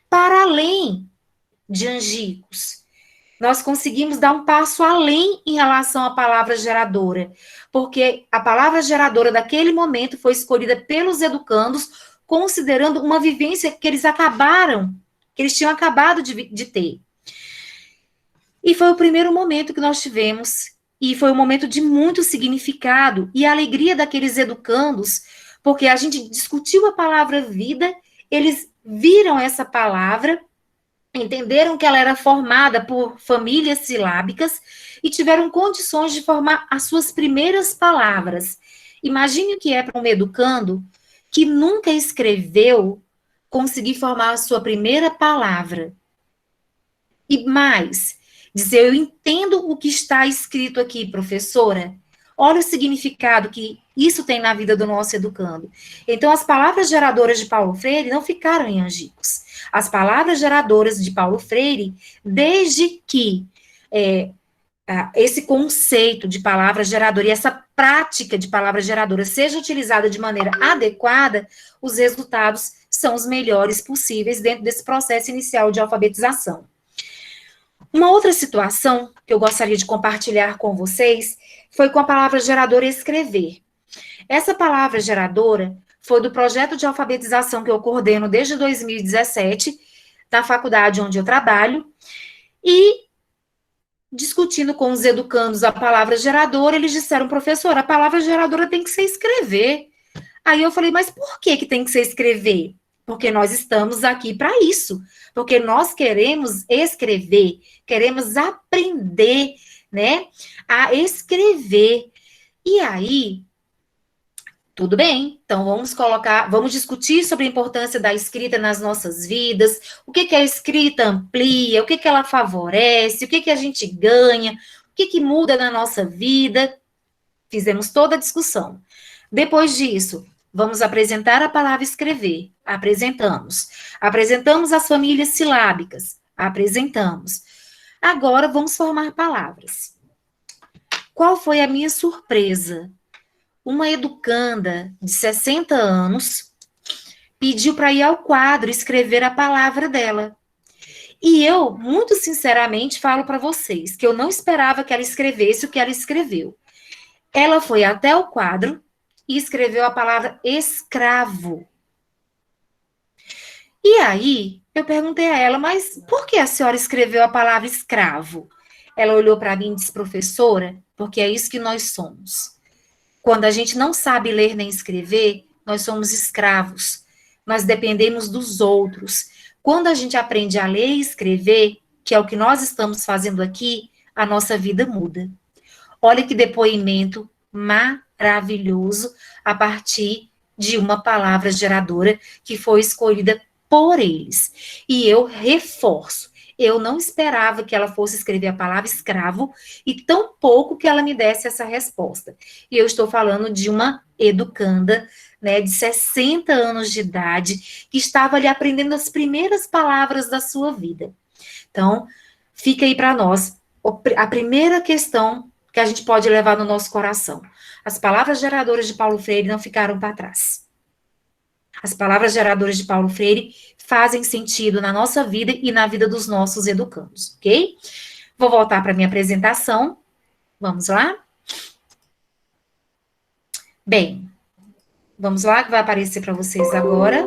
para além de angicos. Nós conseguimos dar um passo além em relação à palavra geradora, porque a palavra geradora daquele momento foi escolhida pelos educandos, considerando uma vivência que eles tinham acabado de ter. E foi o primeiro momento que nós tivemos, e foi um momento de muito significado e alegria daqueles educandos, porque a gente discutiu a palavra vida, eles viram essa palavra, entenderam que ela era formada por famílias silábicas e tiveram condições de formar as suas primeiras palavras. Imagine o que é para um educando que nunca escreveu conseguir formar a sua primeira palavra. E mais, dizer, eu entendo o que está escrito aqui, professora. Olha o significado que isso tem na vida do nosso educando. Então, as palavras geradoras de Paulo Freire não ficaram em angicos. As palavras geradoras de Paulo Freire, desde que esse conceito de palavra geradora e essa prática de palavra geradora seja utilizada de maneira adequada, os resultados são os melhores possíveis dentro desse processo inicial de alfabetização. Uma outra situação que eu gostaria de compartilhar com vocês foi com a palavra geradora escrever. Essa palavra geradora foi do projeto de alfabetização que eu coordeno desde 2017, na faculdade onde eu trabalho, e discutindo com os educandos a palavra geradora, eles disseram, professor, a palavra geradora tem que ser escrever. Aí eu falei, mas por que tem que ser escrever? Porque nós estamos aqui para isso, porque nós queremos escrever, queremos aprender, né, a escrever. E aí, tudo bem, então vamos discutir sobre a importância da escrita nas nossas vidas, o que a escrita amplia, o que ela favorece, o que a gente ganha, o que muda na nossa vida. Fizemos toda a discussão. Depois disso, vamos apresentar a palavra escrever. Apresentamos. Apresentamos as famílias silábicas. Apresentamos. Agora vamos formar palavras. Qual foi a minha surpresa? Uma educanda de 60 anos pediu para ir ao quadro escrever a palavra dela. E eu, muito sinceramente, falo para vocês que eu não esperava que ela escrevesse o que ela escreveu. Ela foi até o quadro e escreveu a palavra escravo. E aí, eu perguntei a ela, mas por que a senhora escreveu a palavra escravo? Ela olhou para mim e disse, professora, porque é isso que nós somos. Quando a gente não sabe ler nem escrever, nós somos escravos. Nós dependemos dos outros. Quando a gente aprende a ler e escrever, que é o que nós estamos fazendo aqui, a nossa vida muda. Olha que depoimento maravilhoso a partir de uma palavra geradora que foi escolhida por eles. E eu reforço, eu não esperava que ela fosse escrever a palavra escravo e tão pouco que ela me desse essa resposta. E eu estou falando de uma educanda, né, de 60 anos de idade, que estava ali aprendendo as primeiras palavras da sua vida. Então, fica aí para nós a primeira questão que a gente pode levar no nosso coração. As palavras geradoras de Paulo Freire não ficaram para trás. As palavras geradoras de Paulo Freire fazem sentido na nossa vida e na vida dos nossos educandos, ok? Vou voltar para a minha apresentação. Vamos lá? Bem, vamos lá, que vai aparecer para vocês agora.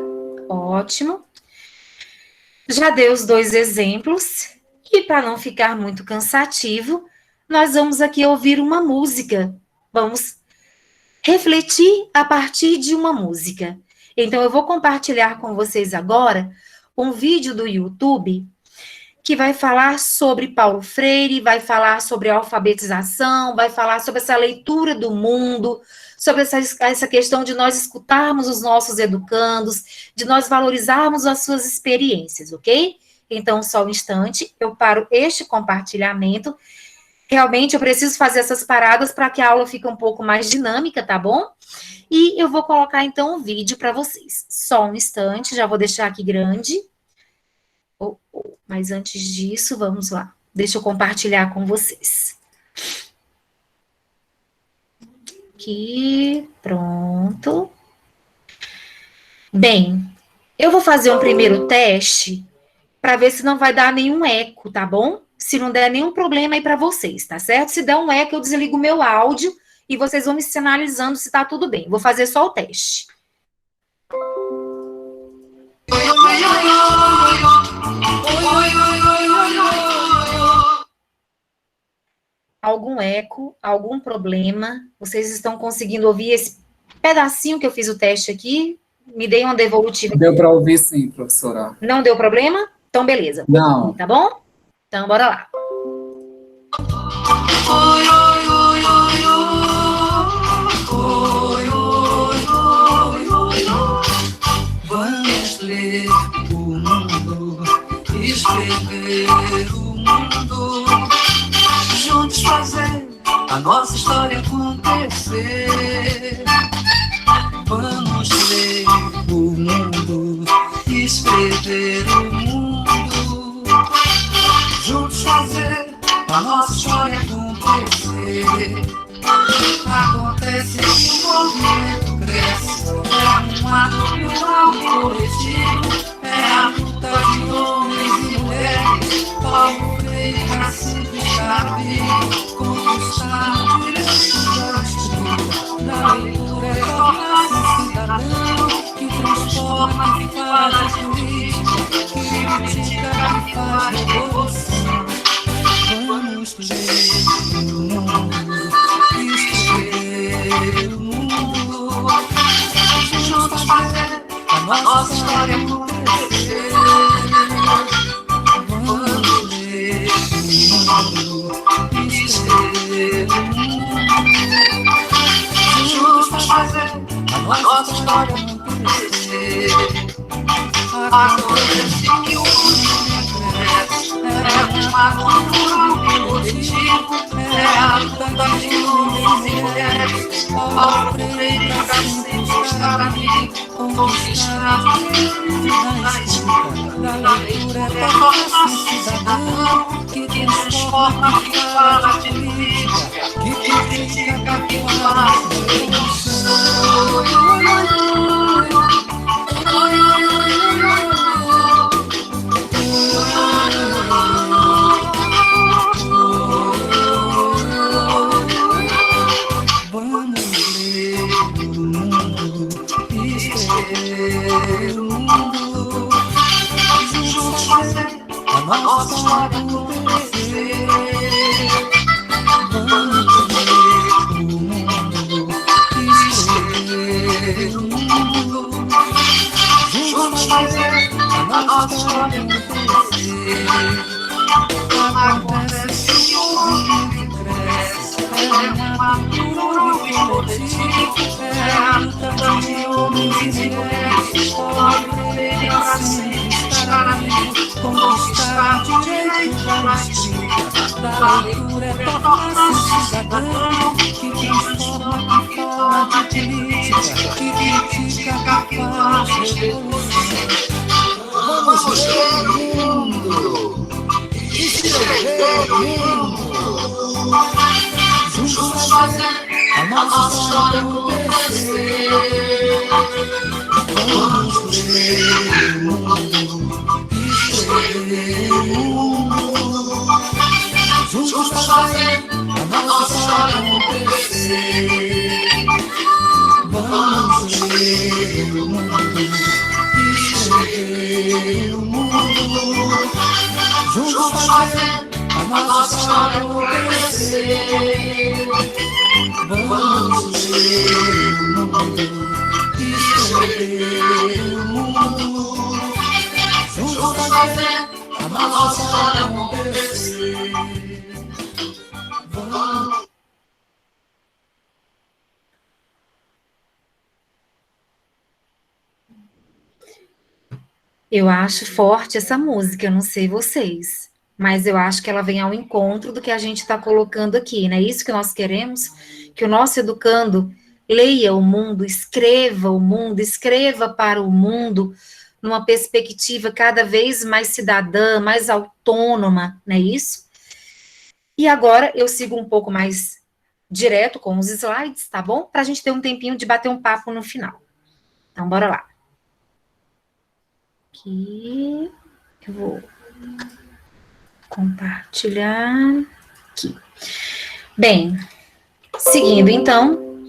Ótimo. Já dei os 2 exemplos. E para não ficar muito cansativo, nós vamos aqui ouvir uma música. Vamos refletir a partir de uma música. Então, eu vou compartilhar com vocês agora um vídeo do YouTube que vai falar sobre Paulo Freire, vai falar sobre a alfabetização, vai falar sobre essa leitura do mundo, sobre essa questão de nós escutarmos os nossos educandos, de nós valorizarmos as suas experiências, ok? Então, só um instante, eu paro este compartilhamento. Realmente, eu preciso fazer essas paradas para que a aula fique um pouco mais dinâmica, tá bom? E eu vou colocar, então, o vídeo para vocês. Só um instante, já vou deixar aqui grande. Mas antes disso, vamos lá. Deixa eu compartilhar com vocês. Aqui, pronto. Bem, eu vou fazer um primeiro teste para ver se não vai dar nenhum eco, tá bom? Se não der nenhum problema aí para vocês, tá certo? Se der um eco, eu desligo o meu áudio e vocês vão me sinalizando se tá tudo bem. Vou fazer só o teste. Algum eco, algum problema? Vocês estão conseguindo ouvir esse pedacinho que eu fiz o teste aqui? Me deem uma devolutiva. Deu para ouvir sim, professora. Não deu problema? Então, beleza. Não. Tá bom? Então, bora lá. Vamos ler o mundo, escrever o mundo, juntos fazer a nossa história acontecer. Vamos ler o mundo, escrever o mundo, juntos fazer a nossa história acontecer. Acontece que o movimento cresce, é um ato plural coletivo, é a luta de homens e mulheres, Paulo Freire, Cacique, Chaves, conquistar o direito da escrita, da leitura é tornar-se cidadão, que transforma, que faz política, que critica, que faz revolução. Vamos ler o mundo, escrever o mundo, juntos fazer a nossa história acontecer. Vamos ler o mundo, escrever o mundo, juntos fazer a nossa história acontecer. Acontece que o mundo cresce, é uma cultura coletivo, é a luta de homens e mulheres, Paulo Freire, Cacique, Chaves, conquistar o direito da escrita, da leitura é tornar-se cidadão, que transforma, que fala de política, que critica, que faz revolução. Escrever o mundo, juntos fazer a nossa história acontecer. Vamos ler o mundo, escrever o mundo, juntos fazer a nossa história acontecer. Acontece que o mundo cresce, é uma cultura coletivo, é a luta de homens e mulheres, Paulo Freire, Cacique, Chaves, conquistar o direito da escrita, da leitura é tornar-se cidadão, que transforma, que fala de política, que critica, que faz revolução. Vamos ler o mundo, escrever o mundo, juntos fazer a nossa história acontecer. Vamos ler o mundo, escrever o mundo, juntos fazer a nossa história acontecer. Vamos ler o mundo, escrever o mundo, juntos fazer a nossa história acontecer. Vamos ler o mundo, escrever o mundo, juntos fazer a nossa história acontecer. Vamos. Eu acho forte essa música, eu não sei vocês, mas eu acho que ela vem ao encontro do que a gente está colocando aqui, não é isso que nós queremos? Que o nosso educando leia o mundo, escreva para o mundo, numa perspectiva cada vez mais cidadã, mais autônoma, não é isso? E agora eu sigo um pouco mais direto com os slides, tá bom? Para a gente ter um tempinho de bater um papo no final. Então, bora lá. Aqui, eu vou compartilhar aqui. Bem, seguindo, então,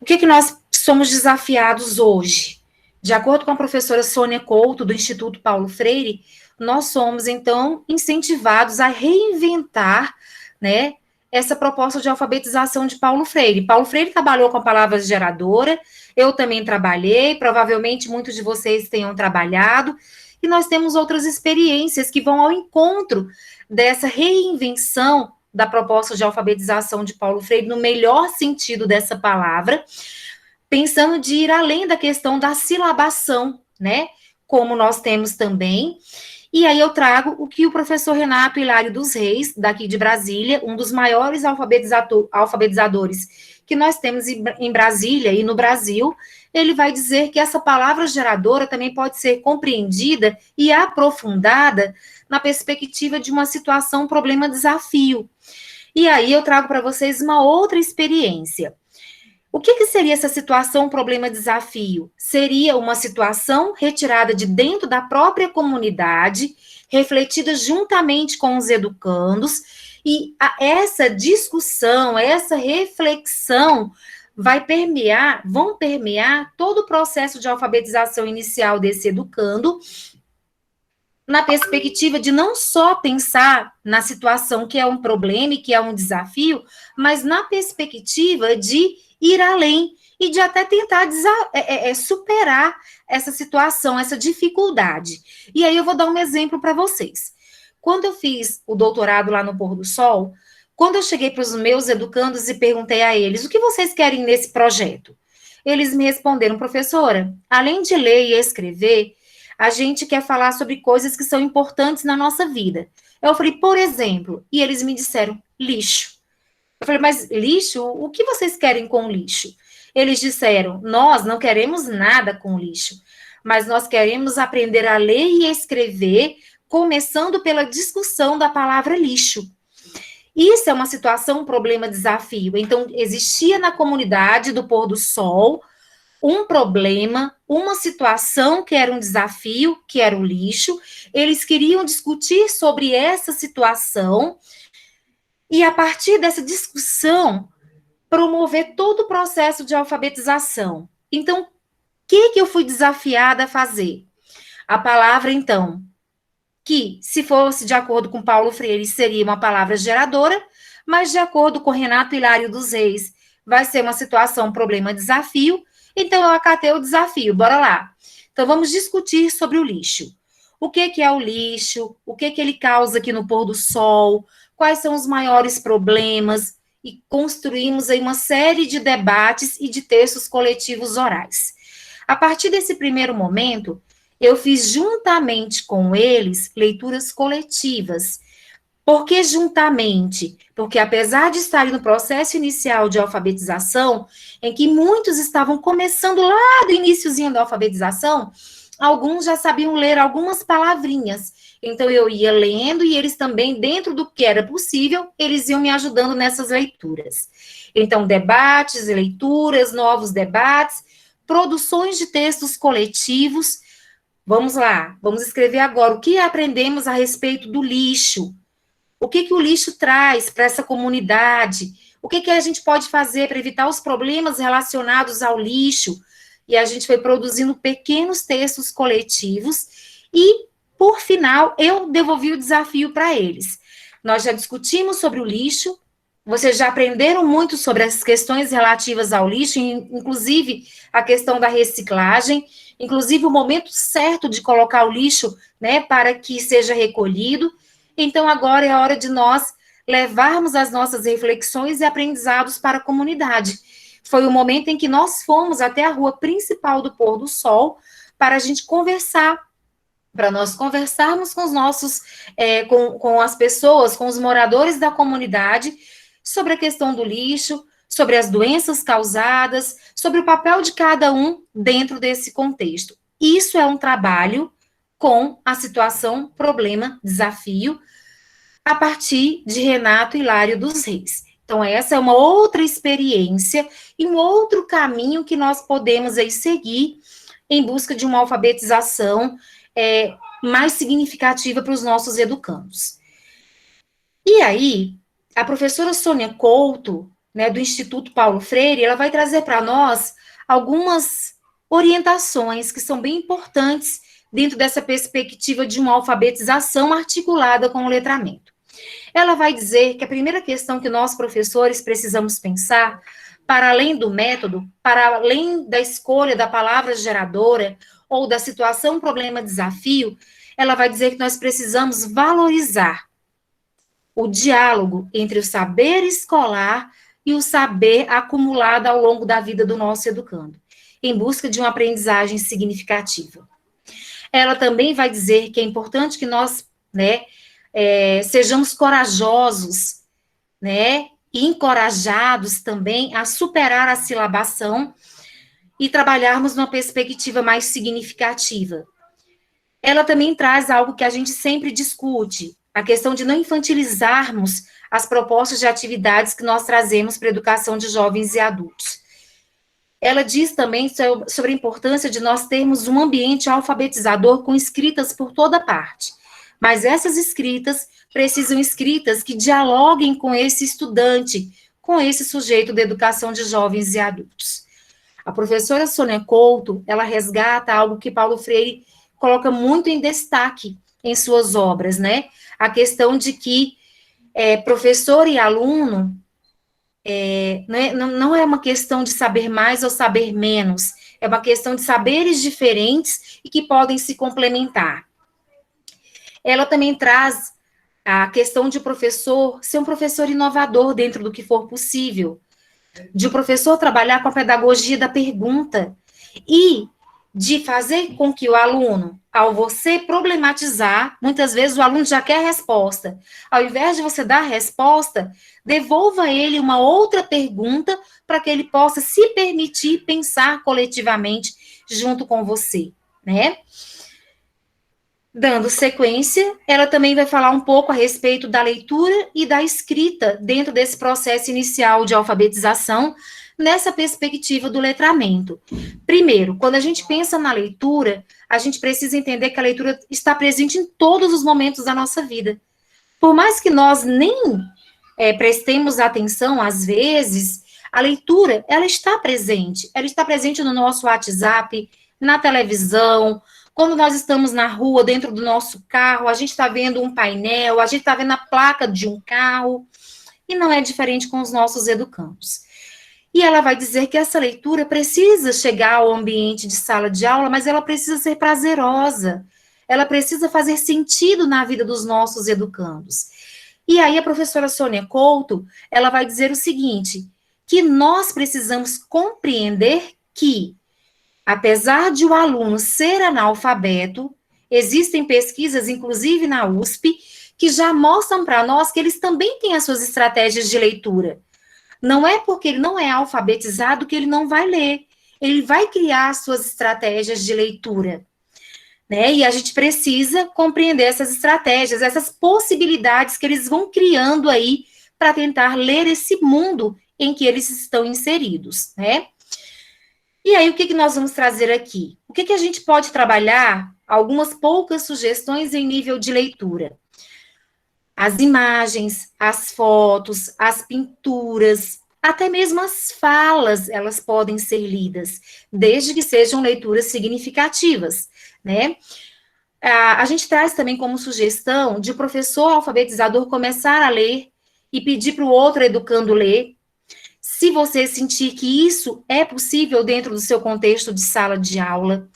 o que nós somos desafiados hoje? De acordo com a professora Sônia Couto, do Instituto Paulo Freire, nós somos, então, incentivados a reinventar, né, essa proposta de alfabetização de Paulo Freire. Paulo Freire trabalhou com a palavra geradora, eu também trabalhei, provavelmente muitos de vocês tenham trabalhado, e nós temos outras experiências que vão ao encontro dessa reinvenção da proposta de alfabetização de Paulo Freire, no melhor sentido dessa palavra, pensando de ir além da questão da silabação, né, como nós temos também. E aí eu trago o que o professor Renato Hilário dos Reis, daqui de Brasília, um dos maiores alfabetizadores que nós temos em Brasília e no Brasil, ele vai dizer que essa palavra geradora também pode ser compreendida e aprofundada na perspectiva de uma situação, problema, desafio. E aí eu trago para vocês uma outra experiência. O que seria essa situação, problema, desafio? Seria uma situação retirada de dentro da própria comunidade, refletida juntamente com os educandos, e essa discussão, essa reflexão vão permear todo o processo de alfabetização inicial desse educando, na perspectiva de não só pensar na situação que é um problema e que é um desafio, mas na perspectiva de ir além e de até tentar superar essa situação, essa dificuldade. E aí eu vou dar um exemplo para vocês. Quando eu fiz o doutorado lá no Pôr do Sol, quando eu cheguei para os meus educandos e perguntei a eles, o que vocês querem nesse projeto? Eles me responderam, professora, além de ler e escrever, a gente quer falar sobre coisas que são importantes na nossa vida. Eu falei, por exemplo, e eles me disseram, lixo. Eu falei, mas lixo? O que vocês querem com lixo? Eles disseram, nós não queremos nada com lixo, mas nós queremos aprender a ler e escrever, começando pela discussão da palavra lixo. Isso é uma situação, um problema, desafio. Então, existia na comunidade do Pôr do Sol um problema, uma situação que era um desafio, que era o lixo. Eles queriam discutir sobre essa situação e, a partir dessa discussão, promover todo o processo de alfabetização. Então, o que eu fui desafiada a fazer? A palavra, então, que, se fosse de acordo com Paulo Freire, seria uma palavra geradora, mas de acordo com Renato Hilário dos Reis, vai ser uma situação, problema, desafio. Então, eu acatei o desafio, bora lá. Então, vamos discutir sobre o lixo. O que é o lixo? O que ele causa aqui no Pôr do Sol? Quais são os maiores problemas? E construímos aí uma série de debates e de textos coletivos orais. A partir desse primeiro momento, eu fiz juntamente com eles leituras coletivas. Por que juntamente? Porque apesar de estarem no processo inicial de alfabetização, em que muitos estavam começando lá do iniciozinho da alfabetização, alguns já sabiam ler algumas palavrinhas. Então eu ia lendo e eles também, dentro do que era possível, eles iam me ajudando nessas leituras. Então, debates, leituras, novos debates, produções de textos coletivos. Vamos lá, vamos escrever agora o que aprendemos a respeito do lixo. O que o lixo traz para essa comunidade? O que a gente pode fazer para evitar os problemas relacionados ao lixo? E a gente foi produzindo pequenos textos coletivos e, por final, eu devolvi o desafio para eles. Nós já discutimos sobre o lixo, vocês já aprenderam muito sobre as questões relativas ao lixo, inclusive a questão da reciclagem, inclusive o momento certo de colocar o lixo, né, para que seja recolhido. Então, agora é a hora de nós levarmos as nossas reflexões e aprendizados para a comunidade. Foi o momento em que nós fomos até a rua principal do Pôr do Sol para a gente conversar, para nós conversarmos com os nossos, com as pessoas, com os moradores da comunidade, sobre a questão do lixo, sobre as doenças causadas, sobre o papel de cada um dentro desse contexto. isso é um trabalho com a situação, problema, desafio, a partir de Renato Hilário dos Reis. Então, essa é uma outra experiência e um outro caminho que nós podemos aí seguir em busca de uma alfabetização mais significativa para os nossos educandos. E aí, a professora Sônia Couto, né, do Instituto Paulo Freire, ela vai trazer para nós algumas orientações que são bem importantes dentro dessa perspectiva de uma alfabetização articulada com o letramento. Ela vai dizer que a primeira questão que nós, professores, precisamos pensar, para além do método, para além da escolha da palavra geradora ou da situação, problema, desafio, ela vai dizer que nós precisamos valorizar o diálogo entre o saber escolar e o saber acumulado ao longo da vida do nosso educando, em busca de uma aprendizagem significativa. Ela também vai dizer que é importante que nós, né, sejamos corajosos, né, e encorajados também a superar a silabação e trabalharmos numa perspectiva mais significativa. Ela também traz algo que a gente sempre discute, a questão de não infantilizarmos as propostas de atividades que nós trazemos para a educação de jovens e adultos. Ela diz também sobre a importância de nós termos um ambiente alfabetizador com escritas por toda parte, mas essas escritas precisam escritas que dialoguem com esse estudante, com esse sujeito da educação de jovens e adultos. A professora Sônia Couto, ela resgata algo que Paulo Freire coloca muito em destaque em suas obras, né? A questão de que professor e aluno não é uma questão de saber mais ou saber menos, é uma questão de saberes diferentes e que podem se complementar. Ela também traz a questão de o professor ser um professor inovador dentro do que for possível, de o professor trabalhar com a pedagogia da pergunta e de fazer com que o aluno, ao você problematizar, muitas vezes o aluno já quer a resposta. Ao invés de você dar a resposta, devolva a ele uma outra pergunta para que ele possa se permitir pensar coletivamente junto com você, né? Dando sequência, ela também vai falar um pouco a respeito da leitura e da escrita dentro desse processo inicial de alfabetização, nessa perspectiva do letramento. Primeiro, quando a gente pensa na leitura, a gente precisa entender que a leitura está presente em todos os momentos da nossa vida. Por mais que nós nem prestemos atenção, às vezes, a leitura, ela está presente no nosso WhatsApp, na televisão, quando nós estamos na rua, dentro do nosso carro, a gente está vendo um painel, a gente está vendo a placa de um carro, e não é diferente com os nossos educandos. E ela vai dizer que essa leitura precisa chegar ao ambiente de sala de aula, mas ela precisa ser prazerosa, ela precisa fazer sentido na vida dos nossos educandos. E aí a professora Sônia Couto, ela vai dizer o seguinte, que nós precisamos compreender que, apesar de o aluno ser analfabeto, existem pesquisas, inclusive na USP, que já mostram para nós que eles também têm as suas estratégias de leitura. Não é porque ele não é alfabetizado que ele não vai ler. Ele vai criar as suas estratégias de leitura, né? E a gente precisa compreender essas estratégias, essas possibilidades que eles vão criando aí para tentar ler esse mundo em que eles estão inseridos, né? E aí, o que nós vamos trazer aqui? O que a gente pode trabalhar? Algumas poucas sugestões em nível de leitura. As imagens, as fotos, as pinturas, até mesmo as falas, elas podem ser lidas, desde que sejam leituras significativas, né? A gente traz também como sugestão de o professor alfabetizador começar a ler e pedir para o outro educando ler. Se você sentir que isso é possível dentro do seu contexto de sala de aula,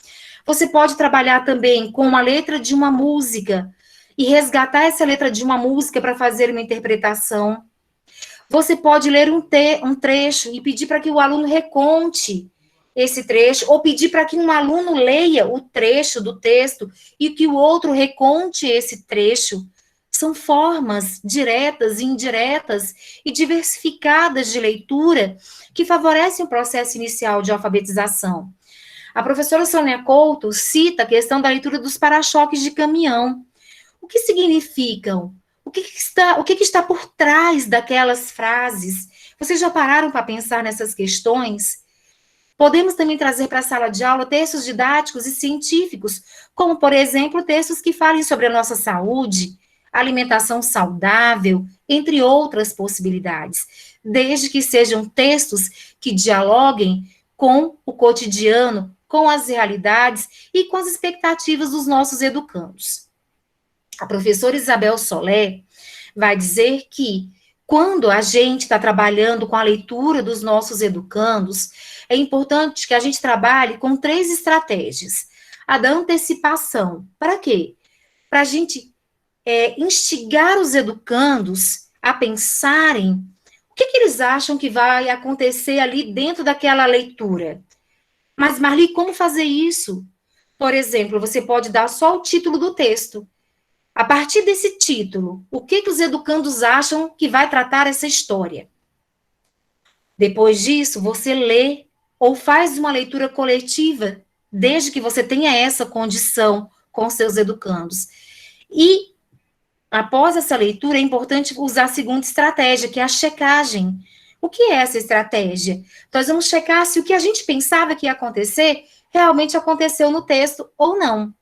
você pode trabalhar também com uma letra de uma música e resgatar essa letra de uma música para fazer uma interpretação. Você pode ler um trecho e pedir para que o aluno reconte esse trecho, ou pedir para que um aluno leia o trecho do texto e que o outro reconte esse trecho. São formas diretas e indiretas e diversificadas de leitura que favorecem o processo inicial de alfabetização. A professora Sônia Couto cita a questão da leitura dos para-choques de caminhão. O que significam? O que está por trás daquelas frases? Vocês já pararam para pensar nessas questões? Podemos também trazer para a sala de aula textos didáticos e científicos, como, por exemplo, textos que falem sobre a nossa saúde, alimentação saudável, entre outras possibilidades, desde que sejam textos que dialoguem com o cotidiano, com as realidades e com as expectativas dos nossos educandos. A professora Isabel Solé vai dizer que, quando a gente está trabalhando com a leitura dos nossos educandos, é importante que a gente trabalhe com 3 estratégias. A da antecipação. Para quê? Para a gente instigar os educandos a pensarem o que eles acham que vai acontecer ali dentro daquela leitura. Mas, Marli, como fazer isso? Por exemplo, você pode dar só o título do texto. A partir desse título, o que os educandos acham que vai tratar essa história? Depois disso, você lê ou faz uma leitura coletiva, desde que você tenha essa condição com seus educandos. E, após essa leitura, é importante usar a segunda estratégia, que é a checagem. O que é essa estratégia? Nós vamos checar se o que a gente pensava que ia acontecer, realmente aconteceu no texto ou não.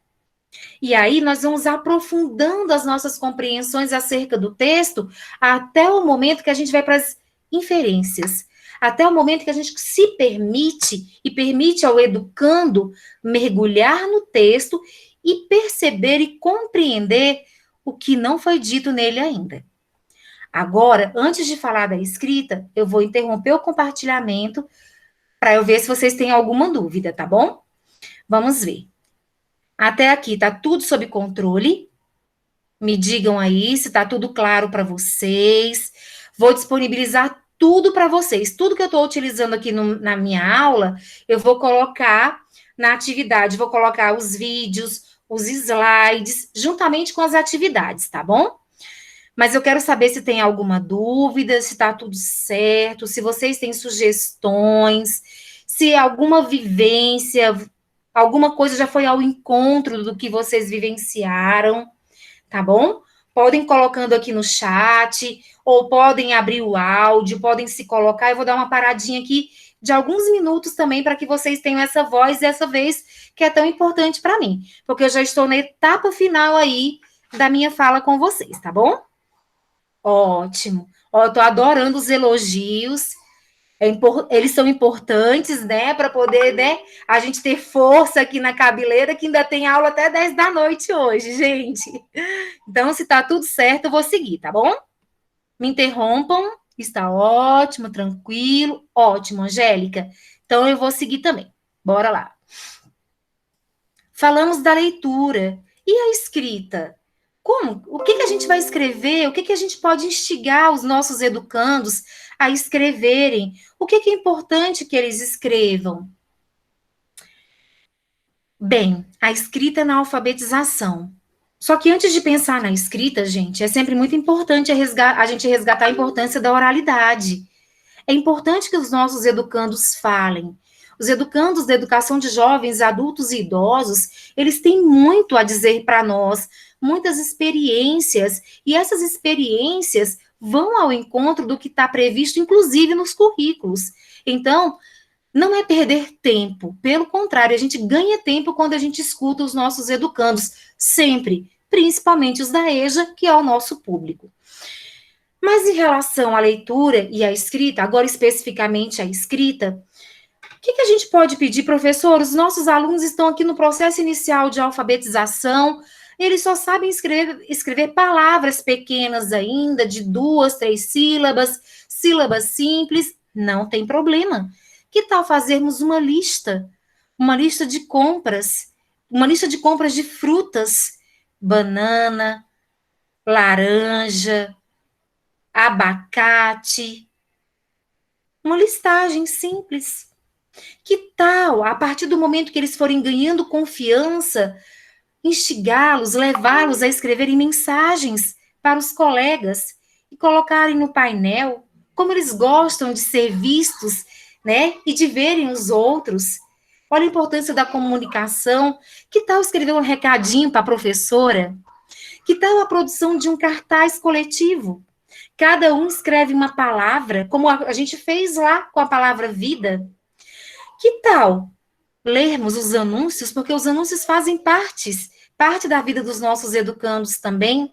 E aí nós vamos aprofundando as nossas compreensões acerca do texto até o momento que a gente vai para as inferências, até o momento que a gente se permite e permite ao educando mergulhar no texto e perceber e compreender o que não foi dito nele ainda. Agora, antes de falar da escrita, eu vou interromper o compartilhamento para eu ver se vocês têm alguma dúvida, tá bom? Vamos ver. Até aqui, tá tudo sob controle? Me digam aí se tá tudo claro para vocês. Vou disponibilizar tudo para vocês. Tudo que eu estou utilizando aqui na minha aula, eu vou colocar na atividade. Vou colocar os vídeos, os slides, juntamente com as atividades, tá bom? Mas eu quero saber se tem alguma dúvida, se tá tudo certo, se vocês têm sugestões, se alguma vivência, alguma coisa já foi ao encontro do que vocês vivenciaram, tá bom? Podem ir colocando aqui no chat, ou podem abrir o áudio, podem se colocar. Eu vou dar uma paradinha aqui de alguns minutos também para que vocês tenham essa voz dessa vez, que é tão importante para mim, porque eu já estou na etapa final aí da minha fala com vocês, tá bom? Ótimo. Ó, eu tô adorando os elogios. Eles são importantes, né, para poder, né, a gente ter força aqui na cabeleira, que ainda tem aula até 10 da noite hoje, gente. Então, se tá tudo certo, eu vou seguir, tá bom? Me interrompam, está ótimo, tranquilo, ótimo, Angélica. Então, eu vou seguir também. Bora lá. Falamos da leitura. E a escrita? Como? O que a gente vai escrever? O que a gente pode instigar os nossos educandos a escreverem? O que é importante que eles escrevam? Bem, a escrita na alfabetização. Só que antes de pensar na escrita, gente, é sempre muito importante a gente resgatar a importância da oralidade. É importante que os nossos educandos falem. Os educandos da educação de jovens, adultos e idosos, eles têm muito a dizer para nós, muitas experiências, e essas experiências vão ao encontro do que está previsto, inclusive nos currículos. Então, não é perder tempo, pelo contrário, a gente ganha tempo quando a gente escuta os nossos educandos, sempre, principalmente os da EJA, que é o nosso público. Mas em relação à leitura e à escrita, agora especificamente a escrita, o que a gente pode pedir, professor? Os nossos alunos estão aqui no processo inicial de alfabetização, eles só sabem escrever palavras pequenas ainda, de 2, 3 sílabas, sílabas simples, não tem problema. Que tal fazermos uma lista de compras, de frutas, banana, laranja, abacate, uma listagem simples. Que tal, a partir do momento que eles forem ganhando confiança, instigá-los, levá-los a escreverem mensagens para os colegas e colocarem no painel como eles gostam de ser vistos, né, e de verem os outros. Olha a importância da comunicação. Que tal escrever um recadinho para a professora? Que tal a produção de um cartaz coletivo? Cada um escreve uma palavra, como a gente fez lá com a palavra vida. Que tal lermos os anúncios, porque os anúncios fazem parte da vida dos nossos educandos também.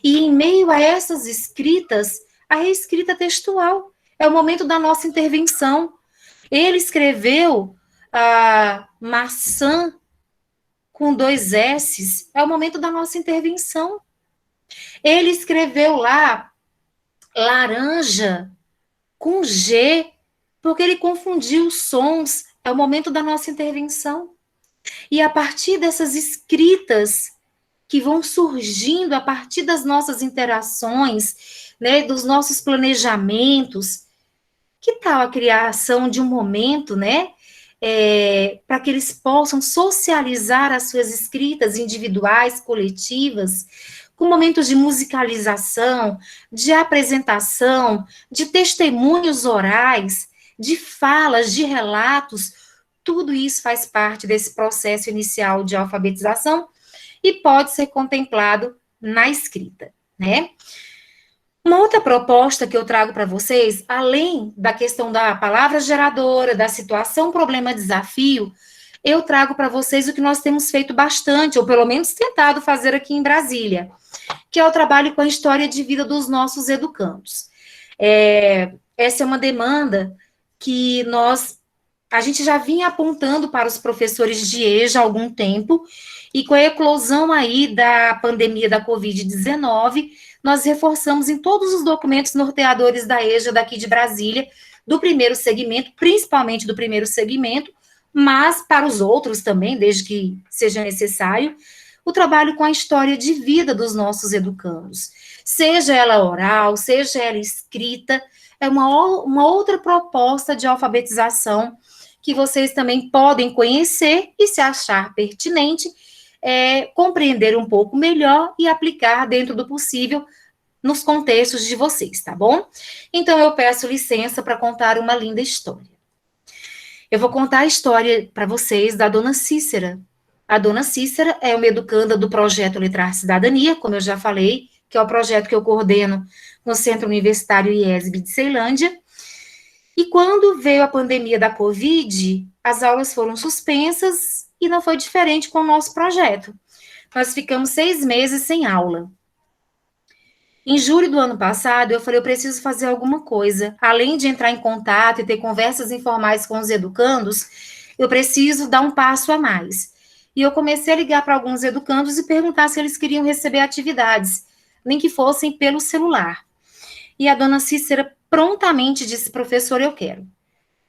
E em meio a essas escritas, a reescrita textual é o momento da nossa intervenção. Ele escreveu a maçã com 2 S's, é o momento da nossa intervenção. Ele escreveu lá laranja com G, porque ele confundiu os sons, é o momento da nossa intervenção. E a partir dessas escritas que vão surgindo a partir das nossas interações, né, dos nossos planejamentos, que tal a criação de um momento, né, para que eles possam socializar as suas escritas individuais, coletivas, com momentos de musicalização, de apresentação, de testemunhos orais, de falas, de relatos, tudo isso faz parte desse processo inicial de alfabetização e pode ser contemplado na escrita, né? Uma outra proposta que eu trago para vocês, além da questão da palavra geradora, da situação, problema, desafio, eu trago para vocês o que nós temos feito bastante, ou pelo menos tentado fazer aqui em Brasília, que é o trabalho com a história de vida dos nossos educandos. Essa é uma demanda que a gente já vinha apontando para os professores de EJA há algum tempo, e com a eclosão aí da pandemia da Covid-19, nós reforçamos em todos os documentos norteadores da EJA daqui de Brasília, do primeiro segmento, principalmente do primeiro segmento, mas para os outros também, desde que seja necessário, o trabalho com a história de vida dos nossos educandos. Seja ela oral, seja ela escrita, é uma outra proposta de alfabetização que vocês também podem conhecer e, se achar pertinente, compreender um pouco melhor e aplicar dentro do possível nos contextos de vocês, tá bom? Então, eu peço licença para contar uma linda história. Eu vou contar a história para vocês da Dona Cícera. A Dona Cícera é uma educanda do projeto Letrar Cidadania, como eu já falei, que é o projeto que eu coordeno no Centro Universitário IESB de Ceilândia. E quando veio a pandemia da Covid, as aulas foram suspensas e não foi diferente com o nosso projeto. Nós ficamos 6 meses sem aula. Em julho do ano passado, eu falei, eu preciso fazer alguma coisa. Além de entrar em contato e ter conversas informais com os educandos, eu preciso dar um passo a mais. E eu comecei a ligar para alguns educandos e perguntar se eles queriam receber atividades, nem que fossem pelo celular. E a Dona Cícera prontamente disse, professor, eu quero.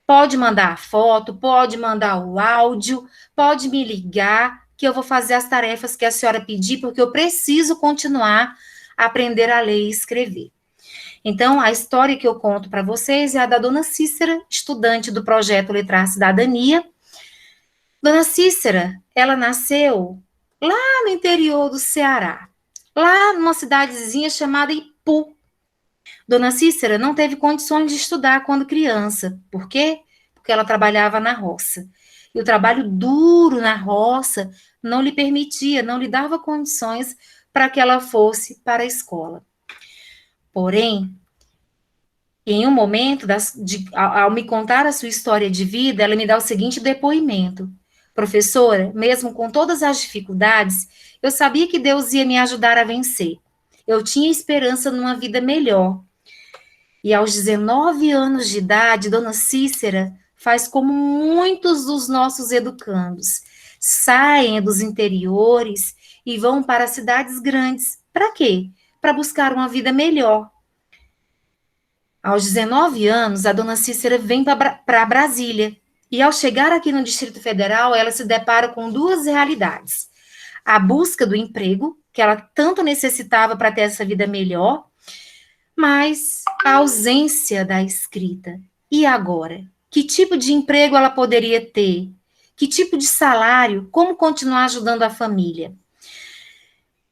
Pode mandar a foto, pode mandar o áudio, pode me ligar, que eu vou fazer as tarefas que a senhora pedir, porque eu preciso continuar a aprender a ler e escrever. Então, a história que eu conto para vocês é a da Dona Cícera, estudante do projeto Letrar Cidadania. Dona Cícera, ela nasceu lá no interior do Ceará, lá numa cidadezinha chamada Ipu. Dona Cícera não teve condições de estudar quando criança. Por quê? Porque ela trabalhava na roça. E o trabalho duro na roça não lhe permitia, não lhe dava condições para que ela fosse para a escola. Porém, em um momento, ao me contar a sua história de vida, ela me dá o seguinte depoimento. Professora, mesmo com todas as dificuldades, eu sabia que Deus ia me ajudar a vencer. Eu tinha esperança numa vida melhor. E aos 19 anos de idade, Dona Cícera faz como muitos dos nossos educandos. Saem dos interiores e vão para cidades grandes. Para quê? Para buscar uma vida melhor. Aos 19 anos, a Dona Cícera vem para Brasília. E ao chegar aqui no Distrito Federal, ela se depara com 2 realidades. A busca do emprego, que ela tanto necessitava para ter essa vida melhor, mas a ausência da escrita. E agora? Que tipo de emprego ela poderia ter? Que tipo de salário? Como continuar ajudando a família?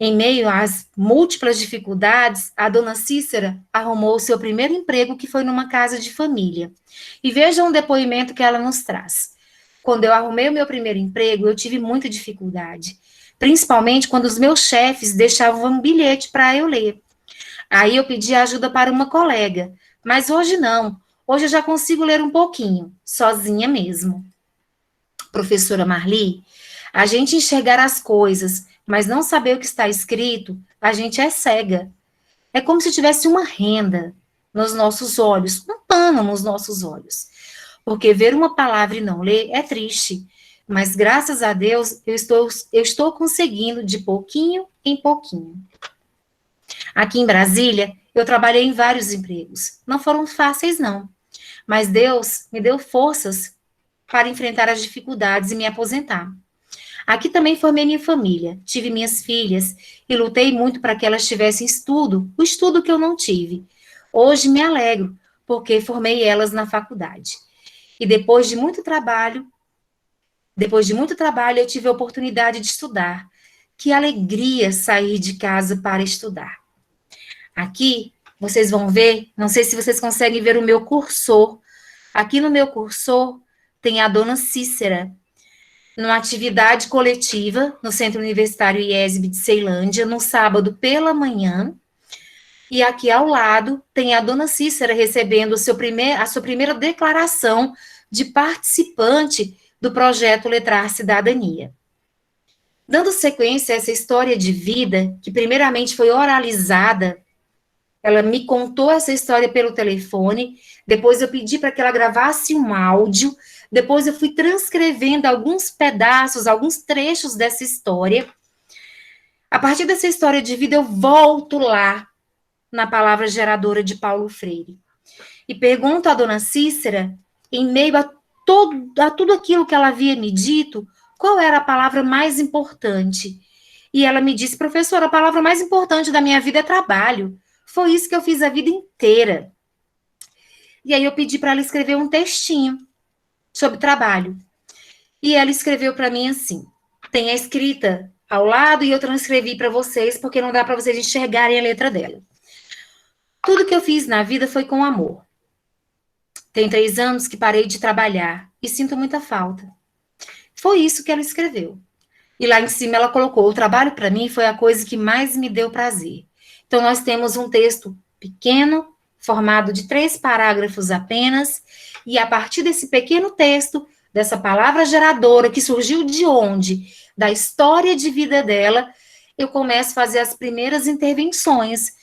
Em meio às múltiplas dificuldades, a Dona Cícera arrumou o seu primeiro emprego, que foi numa casa de família. E veja um depoimento que ela nos traz. quando eu arrumei o meu primeiro emprego, eu tive muita dificuldade, principalmente quando os meus chefes deixavam um bilhete para eu ler. Aí eu pedi ajuda para uma colega, mas hoje não. Hoje eu já consigo ler um pouquinho, sozinha mesmo. Professora Marli, a gente enxergar as coisas, mas não saber o que está escrito, a gente é cega. É como se tivesse uma renda nos nossos olhos, um pano nos nossos olhos. Porque ver uma palavra e não ler é triste, mas graças a Deus eu estou conseguindo de pouquinho em pouquinho. Aqui em Brasília, eu trabalhei em vários empregos. Não foram fáceis, não. Mas Deus me deu forças para enfrentar as dificuldades e me aposentar. Aqui também formei minha família, tive minhas filhas e lutei muito para que elas tivessem estudo, o estudo que eu não tive. Hoje me alegro, porque formei elas na faculdade. E depois de muito trabalho, eu tive a oportunidade de estudar. Que alegria sair de casa para estudar. Aqui, vocês vão ver, não sei se vocês conseguem ver o meu cursor. Aqui no meu cursor tem a dona Cícera, numa atividade coletiva no Centro Universitário IESB de Ceilândia, no sábado pela manhã. E aqui ao lado tem a dona Cícera recebendo a sua primeira declaração de participante do projeto Letrar Cidadania. Dando sequência a essa história de vida, que primeiramente foi oralizada, ela me contou essa história pelo telefone, depois eu pedi para que ela gravasse um áudio, depois eu fui transcrevendo alguns pedaços, alguns trechos dessa história. A partir dessa história de vida, eu volto lá na palavra geradora de Paulo Freire. E pergunto à dona Cícera, em meio a tudo aquilo que ela havia me dito, qual era a palavra mais importante. E ela me disse, professora, a palavra mais importante da minha vida é trabalho. Foi isso que eu fiz a vida inteira. E aí eu pedi para ela escrever um textinho sobre trabalho. E ela escreveu para mim assim, tem a escrita ao lado e eu transcrevi para vocês, porque não dá para vocês enxergarem a letra dela. Tudo que eu fiz na vida foi com amor. Tem 3 anos que parei de trabalhar e sinto muita falta. Foi isso que ela escreveu. E lá em cima ela colocou, o trabalho para mim foi a coisa que mais me deu prazer. Então nós temos um texto pequeno, formado de 3 parágrafos apenas, e a partir desse pequeno texto, dessa palavra geradora que surgiu de onde? Da história de vida dela, eu começo a fazer as primeiras intervenções.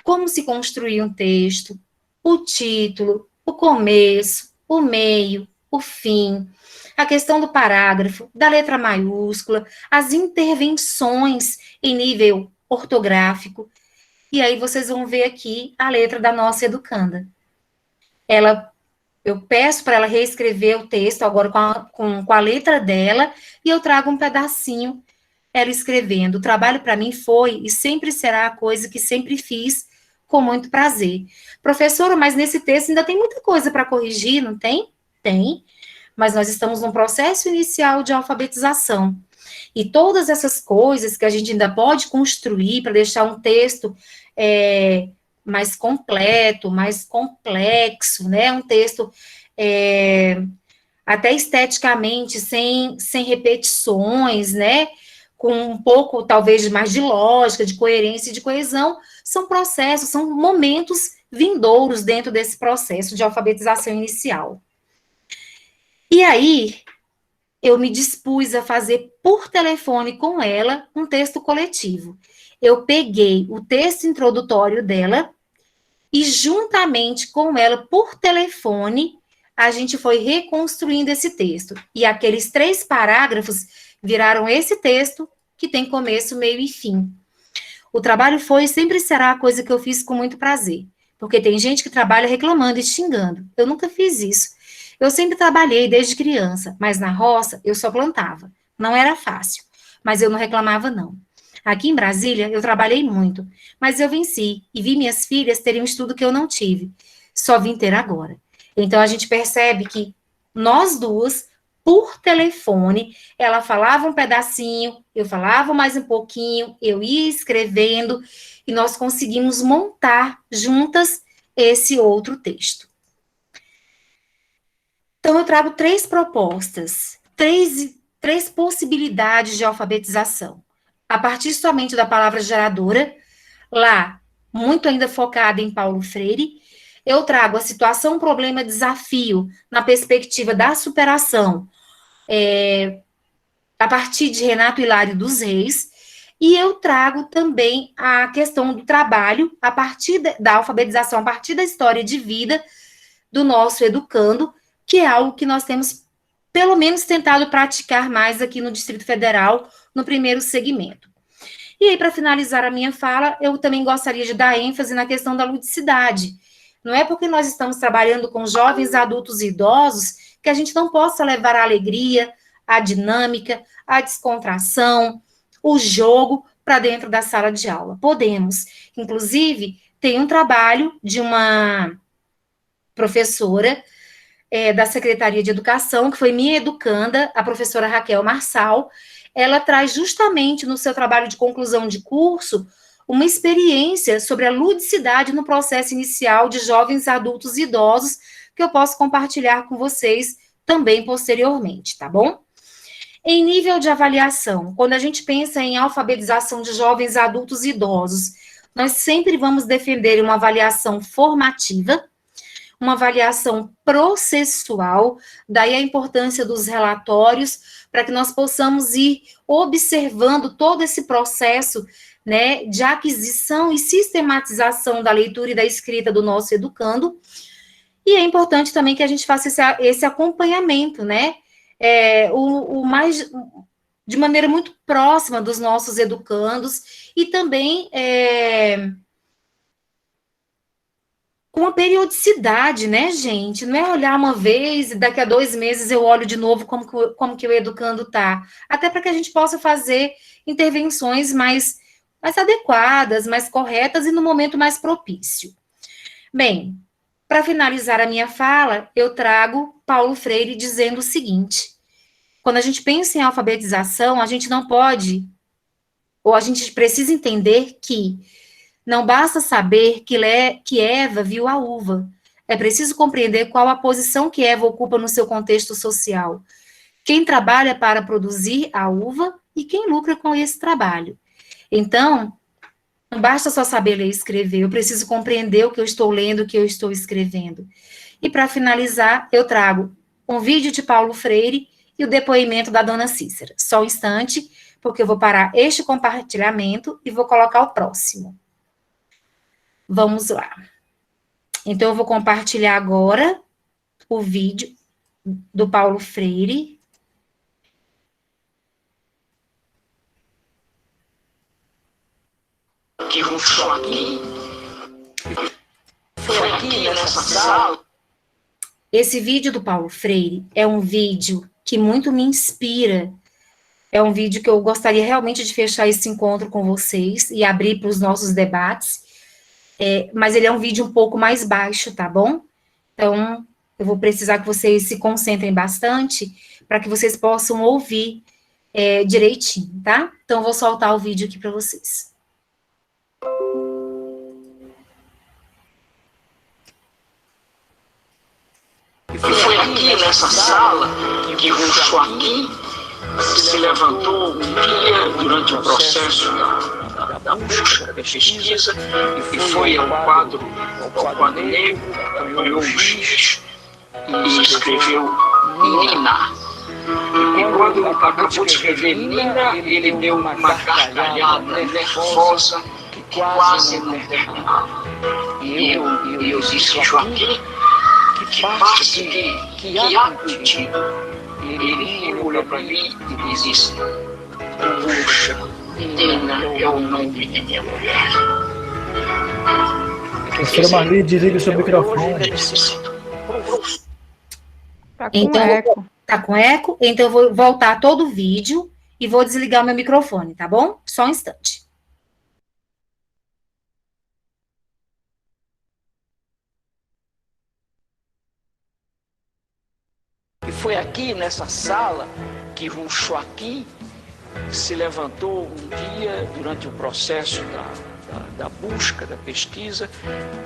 Como se construir um texto, o título, o começo, o meio, o fim, a questão do parágrafo, da letra maiúscula, as intervenções em nível ortográfico. E aí vocês vão ver aqui a letra da nossa educanda. Eu peço para ela reescrever o texto agora com a letra dela e eu trago um pedacinho ela escrevendo. O trabalho para mim foi e sempre será a coisa que sempre fiz com muito prazer. Professora, mas nesse texto ainda tem muita coisa para corrigir, não tem? Tem, mas nós estamos num processo inicial de alfabetização. E todas essas coisas que a gente ainda pode construir para deixar um texto mais completo, mais complexo, né? Um texto até esteticamente, sem repetições, né? Com um pouco, talvez, mais de lógica, de coerência e de coesão, são processos, são momentos vindouros dentro desse processo de alfabetização inicial. E aí, eu me dispus a fazer por telefone com ela um texto coletivo. Eu peguei o texto introdutório dela e, juntamente com ela, por telefone, a gente foi reconstruindo esse texto. E aqueles 3 parágrafos viraram esse texto que tem começo, meio e fim. O trabalho foi e sempre será a coisa que eu fiz com muito prazer. Porque tem gente que trabalha reclamando e xingando. Eu nunca fiz isso. Eu sempre trabalhei desde criança, mas na roça eu só plantava. Não era fácil, mas eu não reclamava, não. Aqui em Brasília eu trabalhei muito, mas eu venci e vi minhas filhas terem um estudo que eu não tive. Só vim ter agora. Então a gente percebe que nós duas, por telefone, ela falava um pedacinho, eu falava mais um pouquinho, eu ia escrevendo e nós conseguimos montar juntas esse outro texto. Então, trago 3 propostas, três possibilidades de alfabetização. A partir somente da palavra geradora, lá, muito ainda focada em Paulo Freire, eu trago a situação, problema, desafio, na perspectiva da superação, a partir de Renato Hilário dos Reis, e eu trago também a questão do trabalho, a partir da alfabetização, a partir da história de vida do nosso educando, que é algo que nós temos, pelo menos, tentado praticar mais aqui no Distrito Federal, no primeiro segmento. E aí, para finalizar a minha fala, eu também gostaria de dar ênfase na questão da ludicidade. Não é porque nós estamos trabalhando com jovens, adultos e idosos que a gente não possa levar a alegria, a dinâmica, a descontração, o jogo para dentro da sala de aula. Podemos. Inclusive, tem um trabalho de uma professora da Secretaria de Educação, que foi minha educanda, a professora Raquel Marçal. Ela traz justamente no seu trabalho de conclusão de curso uma experiência sobre a ludicidade no processo inicial de jovens, adultos e idosos, que eu posso compartilhar com vocês também posteriormente, tá bom? Em nível de avaliação, quando a gente pensa em alfabetização de jovens, adultos e idosos, nós sempre vamos defender uma avaliação formativa, uma avaliação processual, daí a importância dos relatórios, para que nós possamos ir observando todo esse processo, né, de aquisição e sistematização da leitura e da escrita do nosso educando, e é importante também que a gente faça esse acompanhamento, né, de maneira muito próxima dos nossos educandos, e também com a periodicidade, né, gente? Não é olhar uma vez e daqui a 2 meses eu olho de novo como que o educando tá. Até para que a gente possa fazer intervenções mais adequadas, mais corretas e no momento mais propício. Bem, para finalizar a minha fala, eu trago Paulo Freire dizendo o seguinte: quando a gente pensa em alfabetização, a gente não pode, ou a gente precisa entender que não basta saber que Eva viu a uva. É preciso compreender qual a posição que Eva ocupa no seu contexto social. Quem trabalha para produzir a uva e quem lucra com esse trabalho. Então, não basta só saber ler e escrever, eu preciso compreender o que eu estou lendo, o que eu estou escrevendo. E para finalizar, eu trago um vídeo de Paulo Freire e o depoimento da dona Cícera. Só um instante, porque eu vou parar este compartilhamento e vou colocar o próximo. Vamos lá. Então, eu vou compartilhar agora o vídeo do Paulo Freire. Que ruxou aqui. Foi aqui nessa sala. Esse vídeo do Paulo Freire é um vídeo que muito me inspira. É um vídeo que eu gostaria realmente de fechar esse encontro com vocês e abrir para os nossos debates. Mas ele é um vídeo um pouco mais baixo, tá bom? Então, eu vou precisar que vocês se concentrem bastante para que vocês possam ouvir direitinho, tá? Então, eu vou soltar o vídeo aqui para vocês. Foi aqui nessa sala que ruxou aqui se levantou um dia durante o processo da busca, da pesquisa, e foi ao quadro negro, apanhou o giz e escreveu Nina. E quando acabou de escrever Nina, ele deu uma gargalhada nervosa que quase não terminava. E eu disse: Joaquim, que parte, que ato de... Ele olhou para mim e disse: puxa, Nina é o nome de minha mulher. Professora Marli, desliga o seu microfone. Tá com eco. Tá com eco? Então eu vou voltar todo o vídeo e vou desligar o meu microfone, tá bom? Só um instante. E foi aqui nessa sala que um Joaquim se levantou um dia durante o processo da busca, da pesquisa,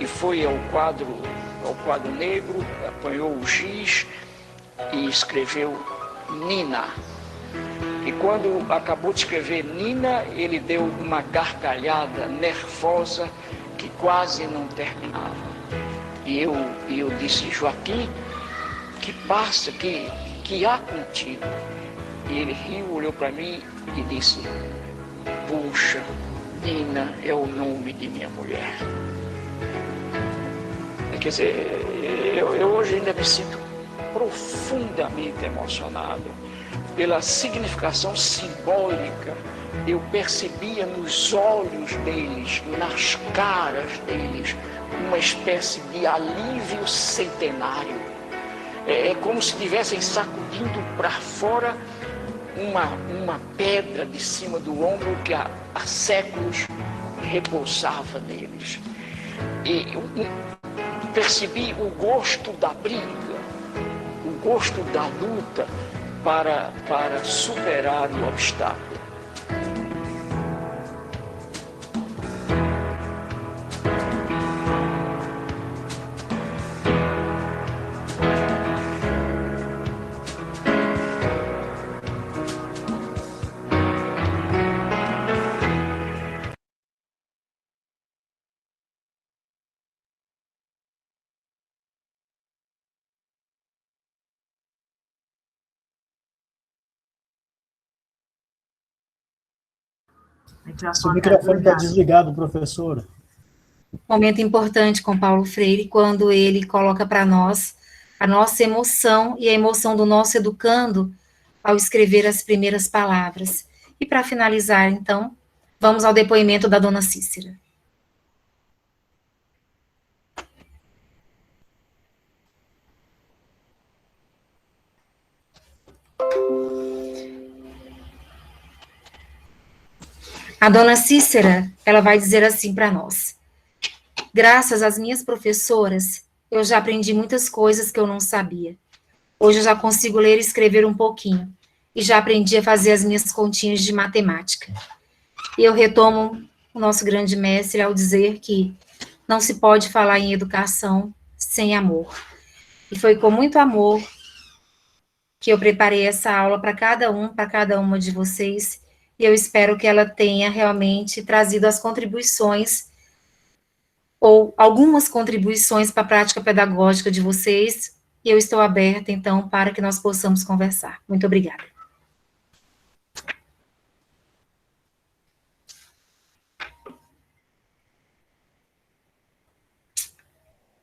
e foi ao quadro negro, apanhou o giz e escreveu Nina. E quando acabou de escrever Nina, ele deu uma gargalhada nervosa que quase não terminava. E eu disse, Joaquim, que passa, que há contigo? E ele riu, olhou para mim e disse, puxa, Nina é o nome de minha mulher. Quer dizer, eu hoje ainda me sinto profundamente emocionado pela significação simbólica. Eu percebia nos olhos deles, nas caras deles, uma espécie de alívio centenário. É como se estivessem sacudindo para fora uma pedra de cima do ombro que há séculos repousava neles. E percebi o gosto da briga, o gosto da luta para superar o obstáculo. Seu microfone está desligado, professora. Momento importante com Paulo Freire, quando ele coloca para nós a nossa emoção e a emoção do nosso educando ao escrever as primeiras palavras. E para finalizar, então, vamos ao depoimento da dona Cícera. A dona Cícera, ela vai dizer assim para nós: graças às minhas professoras, eu já aprendi muitas coisas que eu não sabia. Hoje eu já consigo ler e escrever um pouquinho, e já aprendi a fazer as minhas continhas de matemática. E eu retomo o nosso grande mestre ao dizer que não se pode falar em educação sem amor. E foi com muito amor que eu preparei essa aula para cada uma de vocês, e eu espero que ela tenha realmente trazido as contribuições, ou algumas contribuições para a prática pedagógica de vocês, e eu estou aberta, então, para que nós possamos conversar. Muito obrigada.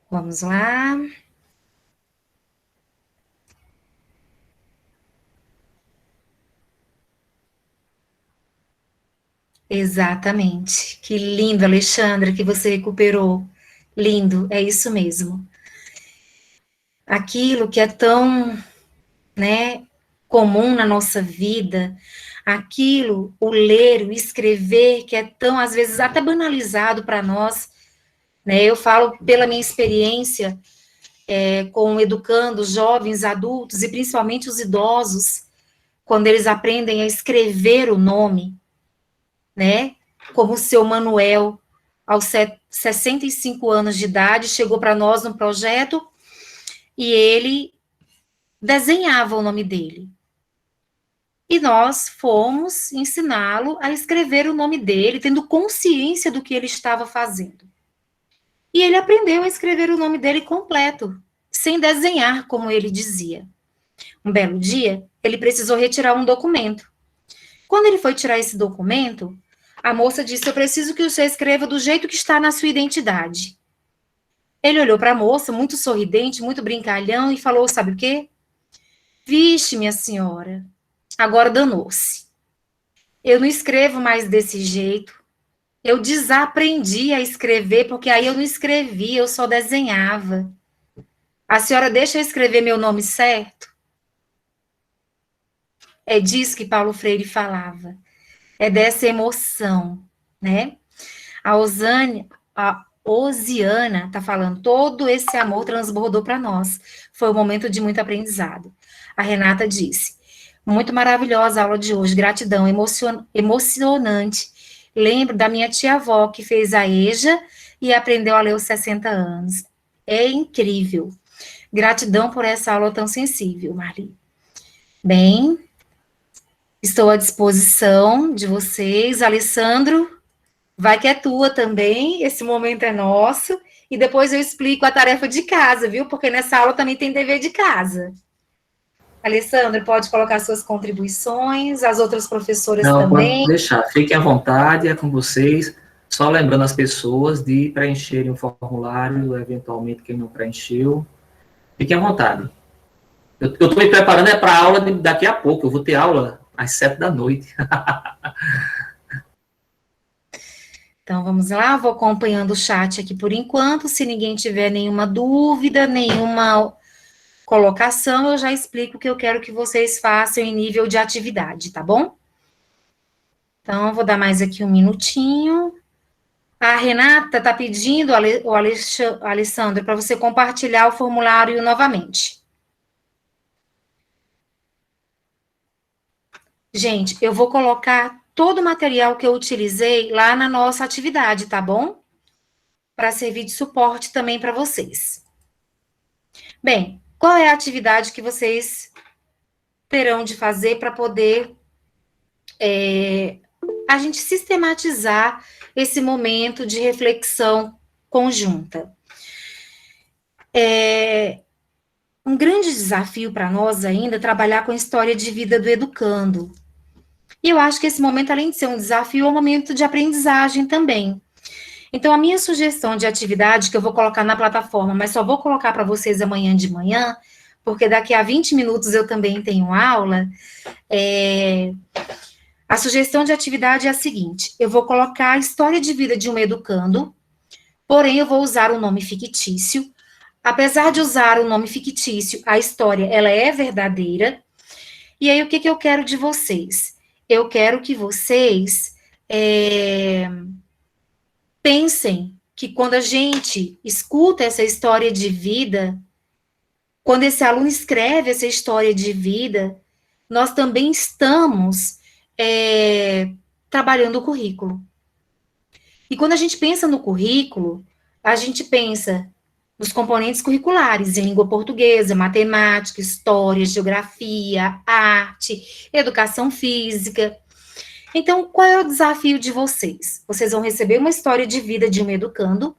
Vamos lá. Exatamente. Que lindo, Alexandra, que você recuperou. Lindo, é isso mesmo. Aquilo que é tão, né, comum na nossa vida, aquilo, o ler, o escrever, que é tão, às vezes, até banalizado para nós, né? Eu falo pela minha experiência com educando jovens, adultos, e principalmente os idosos, quando eles aprendem a escrever o nome, né, como o seu Manuel, aos 65 anos de idade, chegou para nós no projeto e ele desenhava o nome dele. E nós fomos ensiná-lo a escrever o nome dele, tendo consciência do que ele estava fazendo. E ele aprendeu a escrever o nome dele completo, sem desenhar, como ele dizia. Um belo dia, ele precisou retirar um documento. Quando ele foi tirar esse documento, a moça disse: eu preciso que você escreva do jeito que está na sua identidade. Ele olhou para a moça, muito sorridente, muito brincalhão, e falou: sabe o quê? Vixe, minha senhora, agora danou-se. Eu não escrevo mais desse jeito. Eu desaprendi a escrever, porque aí eu não escrevia, eu só desenhava. A senhora deixa eu escrever meu nome certo? É disso que Paulo Freire falava. É dessa emoção, né? A Osiana está falando, todo esse amor transbordou para nós. Foi um momento de muito aprendizado. A Renata disse, muito maravilhosa a aula de hoje, gratidão, emocionante. Lembro da minha tia-avó, que fez a EJA e aprendeu a ler aos 60 anos. É incrível. Gratidão por essa aula tão sensível, Marli. Bem, estou à disposição de vocês. Alessandro, vai que é tua também, esse momento é nosso. E depois eu explico a tarefa de casa, viu? Porque nessa aula também tem dever de casa. Alessandro, pode colocar suas contribuições, as outras professoras também. Pode deixar, fiquem à vontade, é com vocês. Só lembrando as pessoas de preencherem o formulário, eventualmente quem não preencheu. Fiquem à vontade. Eu estou me preparando para a aula daqui a pouco, eu vou ter aula às 7 da noite. Então, vamos lá, vou acompanhando o chat aqui por enquanto. Se ninguém tiver nenhuma dúvida, nenhuma colocação, eu já explico o que eu quero que vocês façam em nível de atividade, tá bom? Então, eu vou dar mais aqui um minutinho. A Renata está pedindo, o Alessandro, para você compartilhar o formulário novamente. Gente, eu vou colocar todo o material que eu utilizei lá na nossa atividade, tá bom? Para servir de suporte também para vocês. Bem, qual é a atividade que vocês terão de fazer para poder a gente sistematizar esse momento de reflexão conjunta? Um grande desafio para nós ainda é trabalhar com a história de vida do educando. E eu acho que esse momento, além de ser um desafio, é um momento de aprendizagem também. Então, a minha sugestão de atividade, que eu vou colocar na plataforma, mas só vou colocar para vocês amanhã de manhã, porque daqui a 20 minutos eu também tenho aula, a sugestão de atividade é a seguinte: eu vou colocar a história de vida de um educando, porém eu vou usar um nome fictício. Apesar de usar o nome fictício, a história, ela é verdadeira. E aí, o que eu quero de vocês? Eu quero que vocês pensem que quando a gente escuta essa história de vida, quando esse aluno escreve essa história de vida, nós também estamos trabalhando o currículo. E quando a gente pensa no currículo, a gente pensa nos componentes curriculares, em língua portuguesa, matemática, história, geografia, arte, educação física. Então, qual é o desafio de vocês? Vocês vão receber uma história de vida de um educando,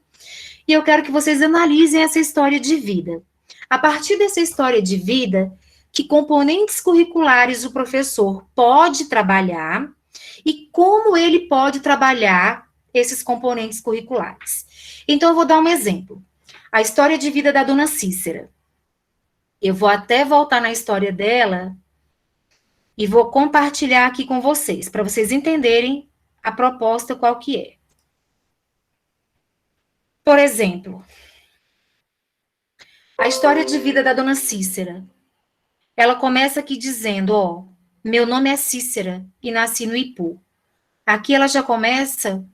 e eu quero que vocês analisem essa história de vida. A partir dessa história de vida, que componentes curriculares o professor pode trabalhar, e como ele pode trabalhar esses componentes curriculares. Então, eu vou dar um exemplo. A história de vida da dona Cícera. Eu vou até voltar na história dela e vou compartilhar aqui com vocês, para vocês entenderem a proposta qual que é. Por exemplo, a história de vida da dona Cícera. Ela começa aqui dizendo, meu nome é Cícera e nasci no Ipu. Aqui ela já começa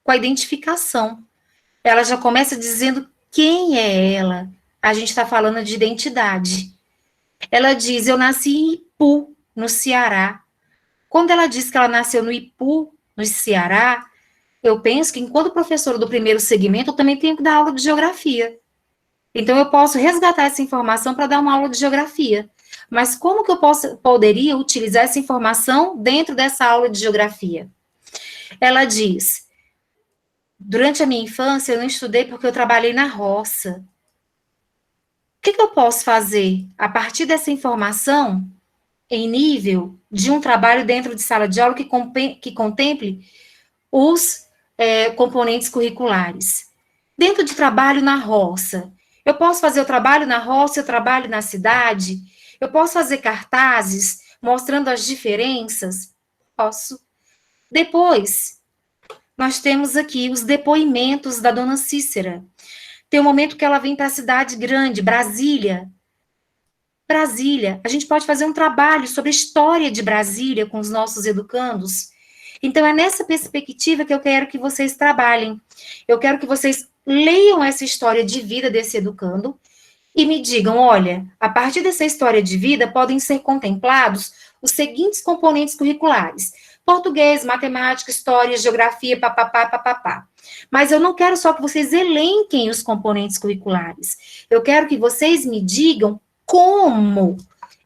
com a identificação. Ela já começa dizendo quem é ela. A gente está falando de identidade. Ela diz, eu nasci em Ipu, no Ceará. Quando ela diz que ela nasceu no Ipu, no Ceará, eu penso que, enquanto professora do primeiro segmento, eu também tenho que dar aula de geografia. Então, eu posso resgatar essa informação para dar uma aula de geografia. Mas como que eu poderia utilizar essa informação dentro dessa aula de geografia? Ela diz, durante a minha infância, eu não estudei porque eu trabalhei na roça. O que eu posso fazer a partir dessa informação, em nível de um trabalho dentro de sala de aula que contemple os componentes curriculares? Dentro de trabalho na roça, eu posso fazer o trabalho na roça, eu trabalho na cidade? Eu posso fazer cartazes mostrando as diferenças? Posso. Depois, nós temos aqui os depoimentos da dona Cícera. Tem um momento que ela vem para a cidade grande, Brasília. Brasília, a gente pode fazer um trabalho sobre a história de Brasília com os nossos educandos. Então, é nessa perspectiva que eu quero que vocês trabalhem. Eu quero que vocês leiam essa história de vida desse educando e me digam, olha, a partir dessa história de vida podem ser contemplados os seguintes componentes curriculares: português, matemática, história, geografia, papapá, papapá. Mas eu não quero só que vocês elenquem os componentes curriculares. Eu quero que vocês me digam como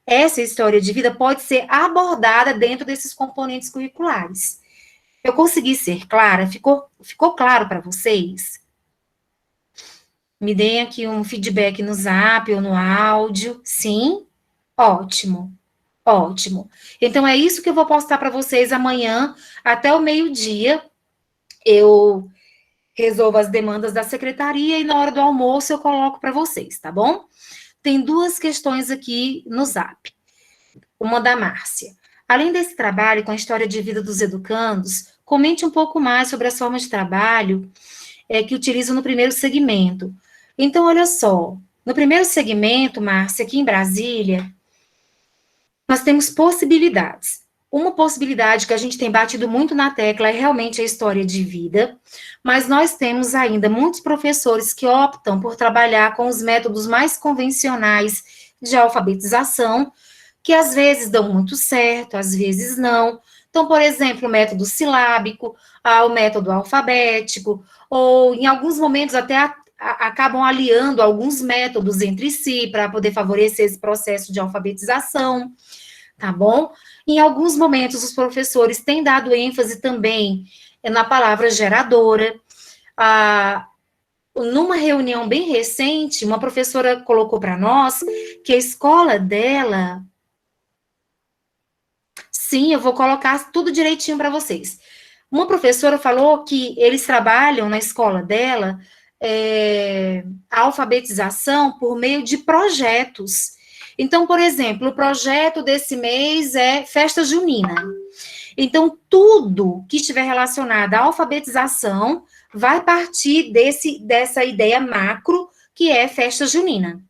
essa história de vida pode ser abordada dentro desses componentes curriculares. Eu consegui ser clara? Ficou claro para vocês? Me deem aqui um feedback no Zap ou no áudio. Sim? Ótimo. Ótimo. Então, é isso que eu vou postar para vocês amanhã, até o meio-dia. Eu resolvo as demandas da secretaria e na hora do almoço eu coloco para vocês, tá bom? Tem 2 questões aqui no Zap. Uma da Márcia. Além desse trabalho com a história de vida dos educandos, comente um pouco mais sobre as formas de trabalho que utilizam no primeiro segmento. Então, olha só, no primeiro segmento, Márcia, aqui em Brasília, nós temos possibilidades. Uma possibilidade que a gente tem batido muito na tecla é realmente a história de vida, mas nós temos ainda muitos professores que optam por trabalhar com os métodos mais convencionais de alfabetização, que às vezes dão muito certo, às vezes não. Então, por exemplo, o método silábico, o método alfabético, ou em alguns momentos até acabam aliando alguns métodos entre si para poder favorecer esse processo de alfabetização, tá bom? Em alguns momentos, os professores têm dado ênfase também na palavra geradora. Numa reunião bem recente, uma professora colocou para nós que a escola dela... Sim, eu vou colocar tudo direitinho para vocês. Uma professora falou que eles trabalham na escola dela a alfabetização por meio de projetos. Então, por exemplo, o projeto desse mês é festa junina. Então, tudo que estiver relacionado à alfabetização vai partir dessa ideia macro que é festa junina.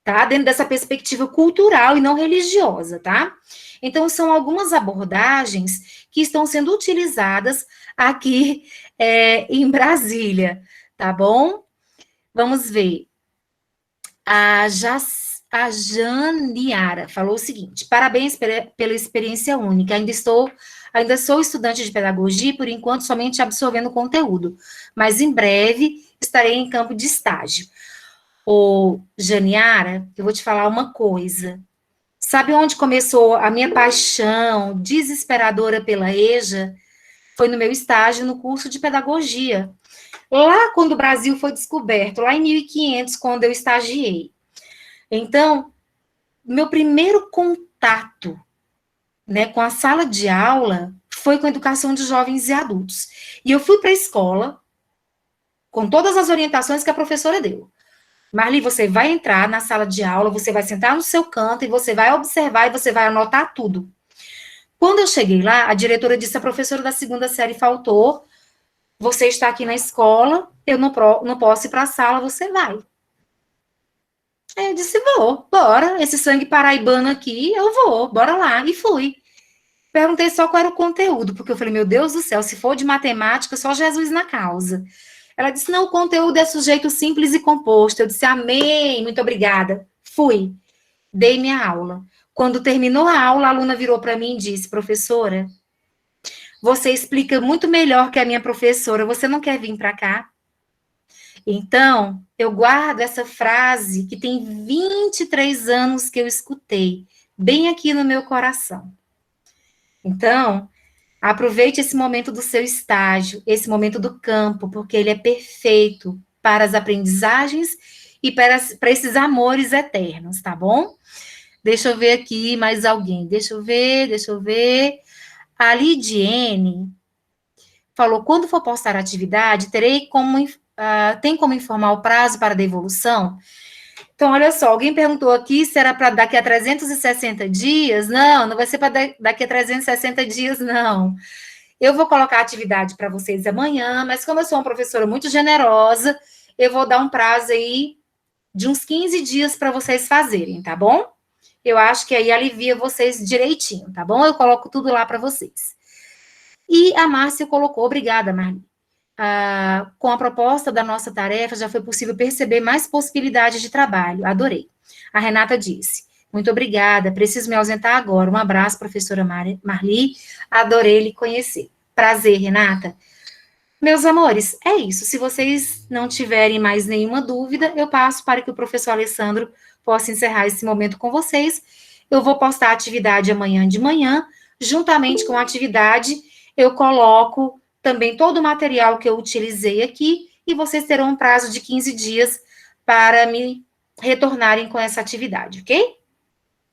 Tá? Dentro dessa perspectiva cultural e não religiosa, tá? Então, são algumas abordagens que estão sendo utilizadas aqui em Brasília, tá bom? Vamos ver. A Janiara falou o seguinte: parabéns pela experiência única, ainda sou estudante de pedagogia e, por enquanto, somente absorvendo conteúdo, mas em breve estarei em campo de estágio. Ô, Janiara, eu vou te falar uma coisa. Sabe onde começou a minha paixão desesperadora pela EJA? Foi no meu estágio no curso de pedagogia. Lá quando o Brasil foi descoberto, lá em 1500, quando eu estagiei. Então, meu primeiro contato, né, com a sala de aula foi com a educação de jovens e adultos. E eu fui para a escola com todas as orientações que a professora deu. Marli, você vai entrar na sala de aula, você vai sentar no seu canto e você vai observar e você vai anotar tudo. Quando eu cheguei lá, a diretora disse: a professora da 2ª série faltou, você está aqui na escola, eu não posso ir para a sala, você vai. Aí eu disse: vou, bora, esse sangue paraibano aqui, eu vou, bora lá, e fui. Perguntei só qual era o conteúdo, porque eu falei: meu Deus do céu, se for de matemática, só Jesus na causa. Ela disse: não, o conteúdo é sujeito simples e composto. Eu disse: amém, muito obrigada. Fui, dei minha aula. Quando terminou a aula, a aluna virou para mim e disse: professora, você explica muito melhor que a minha professora, você não quer vir para cá? Então, eu guardo essa frase que tem 23 anos que eu escutei, bem aqui no meu coração. Então, aproveite esse momento do seu estágio, esse momento do campo, porque ele é perfeito para as aprendizagens e para esses amores eternos, tá bom? Deixa eu ver aqui mais alguém. Deixa eu ver. A Lidiene falou: quando for postar a atividade, tem como informar o prazo para devolução? Então, olha só, alguém perguntou aqui se era para daqui a 360 dias. Não, não vai ser para daqui a 360 dias, não. Eu vou colocar a atividade para vocês amanhã, mas como eu sou uma professora muito generosa, eu vou dar um prazo aí de uns 15 dias para vocês fazerem, tá bom? Eu acho que aí alivia vocês direitinho, tá bom? Eu coloco tudo lá para vocês. E a Márcia colocou: obrigada, Marli. Com a proposta da nossa tarefa, já foi possível perceber mais possibilidades de trabalho. Adorei. A Renata disse: muito obrigada, preciso me ausentar agora. Um abraço, professora Marli. Adorei lhe conhecer. Prazer, Renata. Meus amores, é isso. Se vocês não tiverem mais nenhuma dúvida, eu passo para que o professor Alessandro possa encerrar esse momento com vocês. Eu vou postar a atividade amanhã de manhã. Juntamente com a atividade, eu coloco também todo o material que eu utilizei aqui e vocês terão um prazo de 15 dias para me retornarem com essa atividade, ok?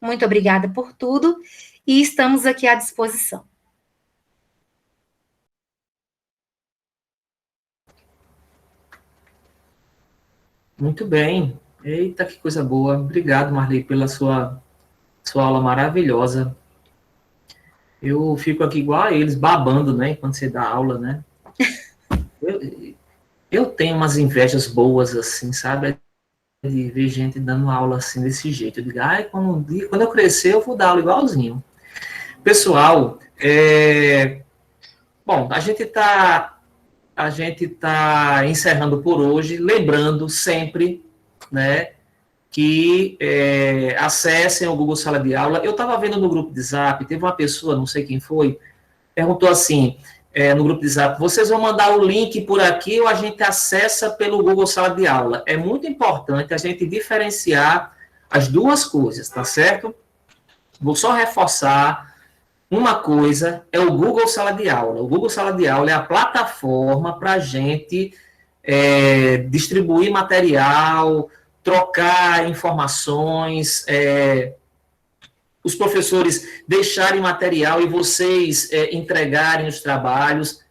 Muito obrigada por tudo e estamos aqui à disposição. Muito bem. Eita, que coisa boa. Obrigado, Marli, pela sua aula maravilhosa. Eu fico aqui igual a eles, babando, né, enquanto você dá aula, né? Eu tenho umas invejas boas, assim, sabe? De ver gente dando aula assim, desse jeito. Eu digo, ai, quando eu crescer, eu vou dar aula igualzinho. Pessoal, bom, a gente tá encerrando por hoje, lembrando sempre, né, que acessem o Google Sala de Aula. Eu estava vendo no grupo de Zap, teve uma pessoa, não sei quem foi, perguntou assim, no grupo de Zap, vocês vão mandar o link por aqui ou a gente acessa pelo Google Sala de Aula? É muito importante a gente diferenciar as duas coisas, tá certo? Vou só reforçar uma coisa, é o Google Sala de Aula. O Google Sala de Aula é a plataforma para a gente distribuir material, trocar informações, os professores deixarem material e vocês entregarem os trabalhos.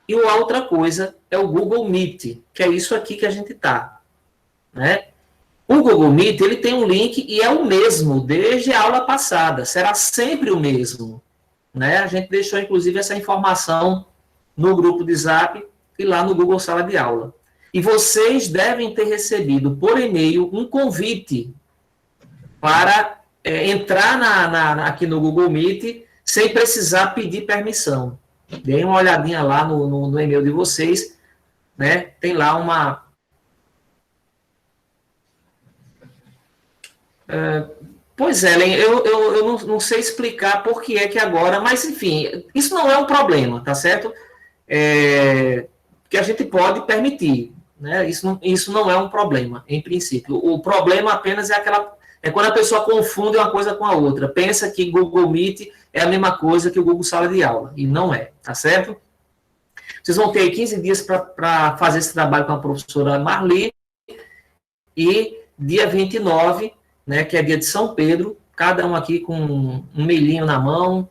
E a outra coisa é o Google Meet, que é isso aqui que a gente está, né? O Google Meet, ele tem um link e é o mesmo desde a aula passada, será sempre o mesmo, né? A gente deixou, inclusive, essa informação no grupo de Zap e lá no Google Sala de Aula. E vocês devem ter recebido por e-mail um convite para entrar aqui no Google Meet sem precisar pedir permissão. Deem uma olhadinha lá no e-mail de vocês, né? Tem lá uma... Pois é, Ellen, eu não sei explicar por que é que agora, mas, enfim, isso não é um problema, tá certo? Que a gente pode permitir, né? Isso não é um problema, em princípio. O problema apenas é quando a pessoa confunde uma coisa com a outra, pensa que Google Meet é a mesma coisa que o Google Sala de Aula, e não é, tá certo? Vocês vão ter 15 dias para fazer esse trabalho com a professora Marli, e dia 29, né, que é dia de São Pedro, cada um aqui com um milhinho na mão,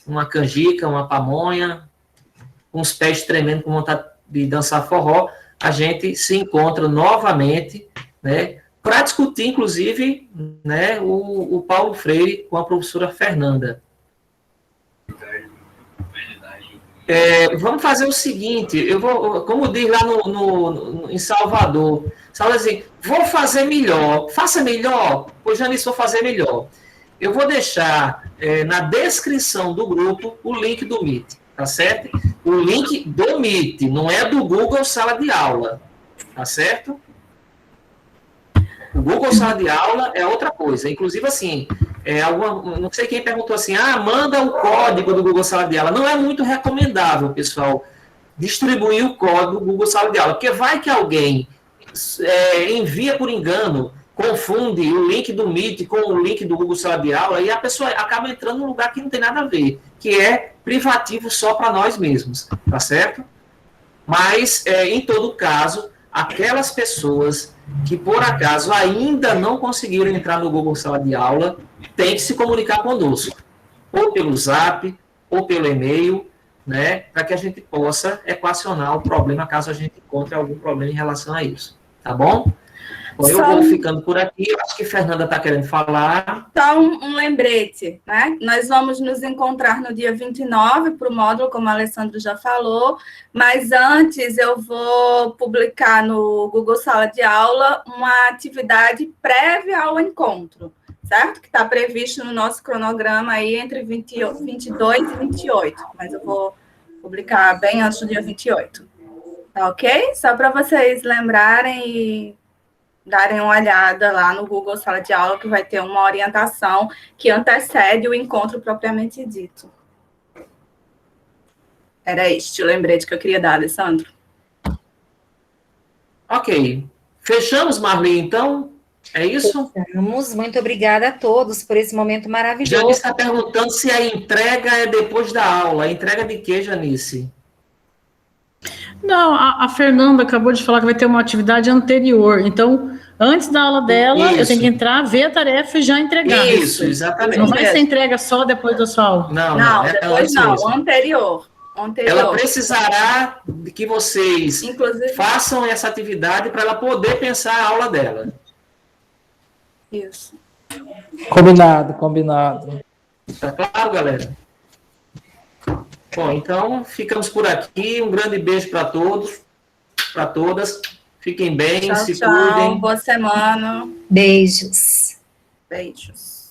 uma canjica, uma pamonha, com os pés tremendo com vontade de dançar forró, a gente se encontra novamente, né, para discutir, inclusive, né, o Paulo Freire com a professora Fernanda. Vamos fazer o seguinte, eu vou, como diz lá em Salvador, assim, vou fazer melhor, faça melhor, pois Janice, vou fazer melhor. Eu vou deixar na descrição do grupo o link do Meet, tá certo? O link do Meet, não é do Google Sala de Aula, tá certo? O Google Sala de Aula é outra coisa. Inclusive, assim, não sei quem perguntou assim, manda o código do Google Sala de Aula. Não é muito recomendável, pessoal, distribuir o código do Google Sala de Aula, porque vai que alguém envia por engano, confunde o link do Meet com o link do Google Sala de Aula e a pessoa acaba entrando num lugar que não tem nada a ver, que é privativo só para nós mesmos, tá certo? Mas, em todo caso, aquelas pessoas que, por acaso, ainda não conseguiram entrar no Google Sala de Aula, têm que se comunicar conosco, ou pelo Zap, ou pelo e-mail, né, para que a gente possa equacionar o problema, caso a gente encontre algum problema em relação a isso. Tá bom? Bom, eu vou ficando por aqui. Eu acho que a Fernanda está querendo falar. Só um lembrete, né? Nós vamos nos encontrar no dia 29 para o módulo, como a Alessandro já falou, mas antes eu vou publicar no Google Sala de Aula uma atividade prévia ao encontro, certo? Que está previsto no nosso cronograma aí entre 22 e 28, mas eu vou publicar bem antes do dia 28. Tá ok? Só para vocês lembrarem e darem uma olhada lá no Google Sala de Aula, que vai ter uma orientação que antecede o encontro propriamente dito. Era este o lembrete que eu queria dar, Alessandro. Ok. Fechamos, Marli, então? É isso? Fechamos. Muito obrigada a todos por esse momento maravilhoso. Janice está perguntando se a entrega é depois da aula. A entrega de quê, Janice? Não, a Fernanda acabou de falar que vai ter uma atividade anterior. Então, antes da aula dela, eu tenho que entrar, ver a tarefa e já entregar. Isso, exatamente. Não vai ser entrega só depois da sua aula. Não, depois não, anterior. Ela precisará de que vocês façam essa atividade para ela poder pensar a aula dela. Isso. Combinado, combinado. Tá claro, galera? Bom, então ficamos por aqui. Um grande beijo para todos, para todas. Fiquem bem, Tchau, se tchau. cuidem. Boa semana. Beijos. Beijos.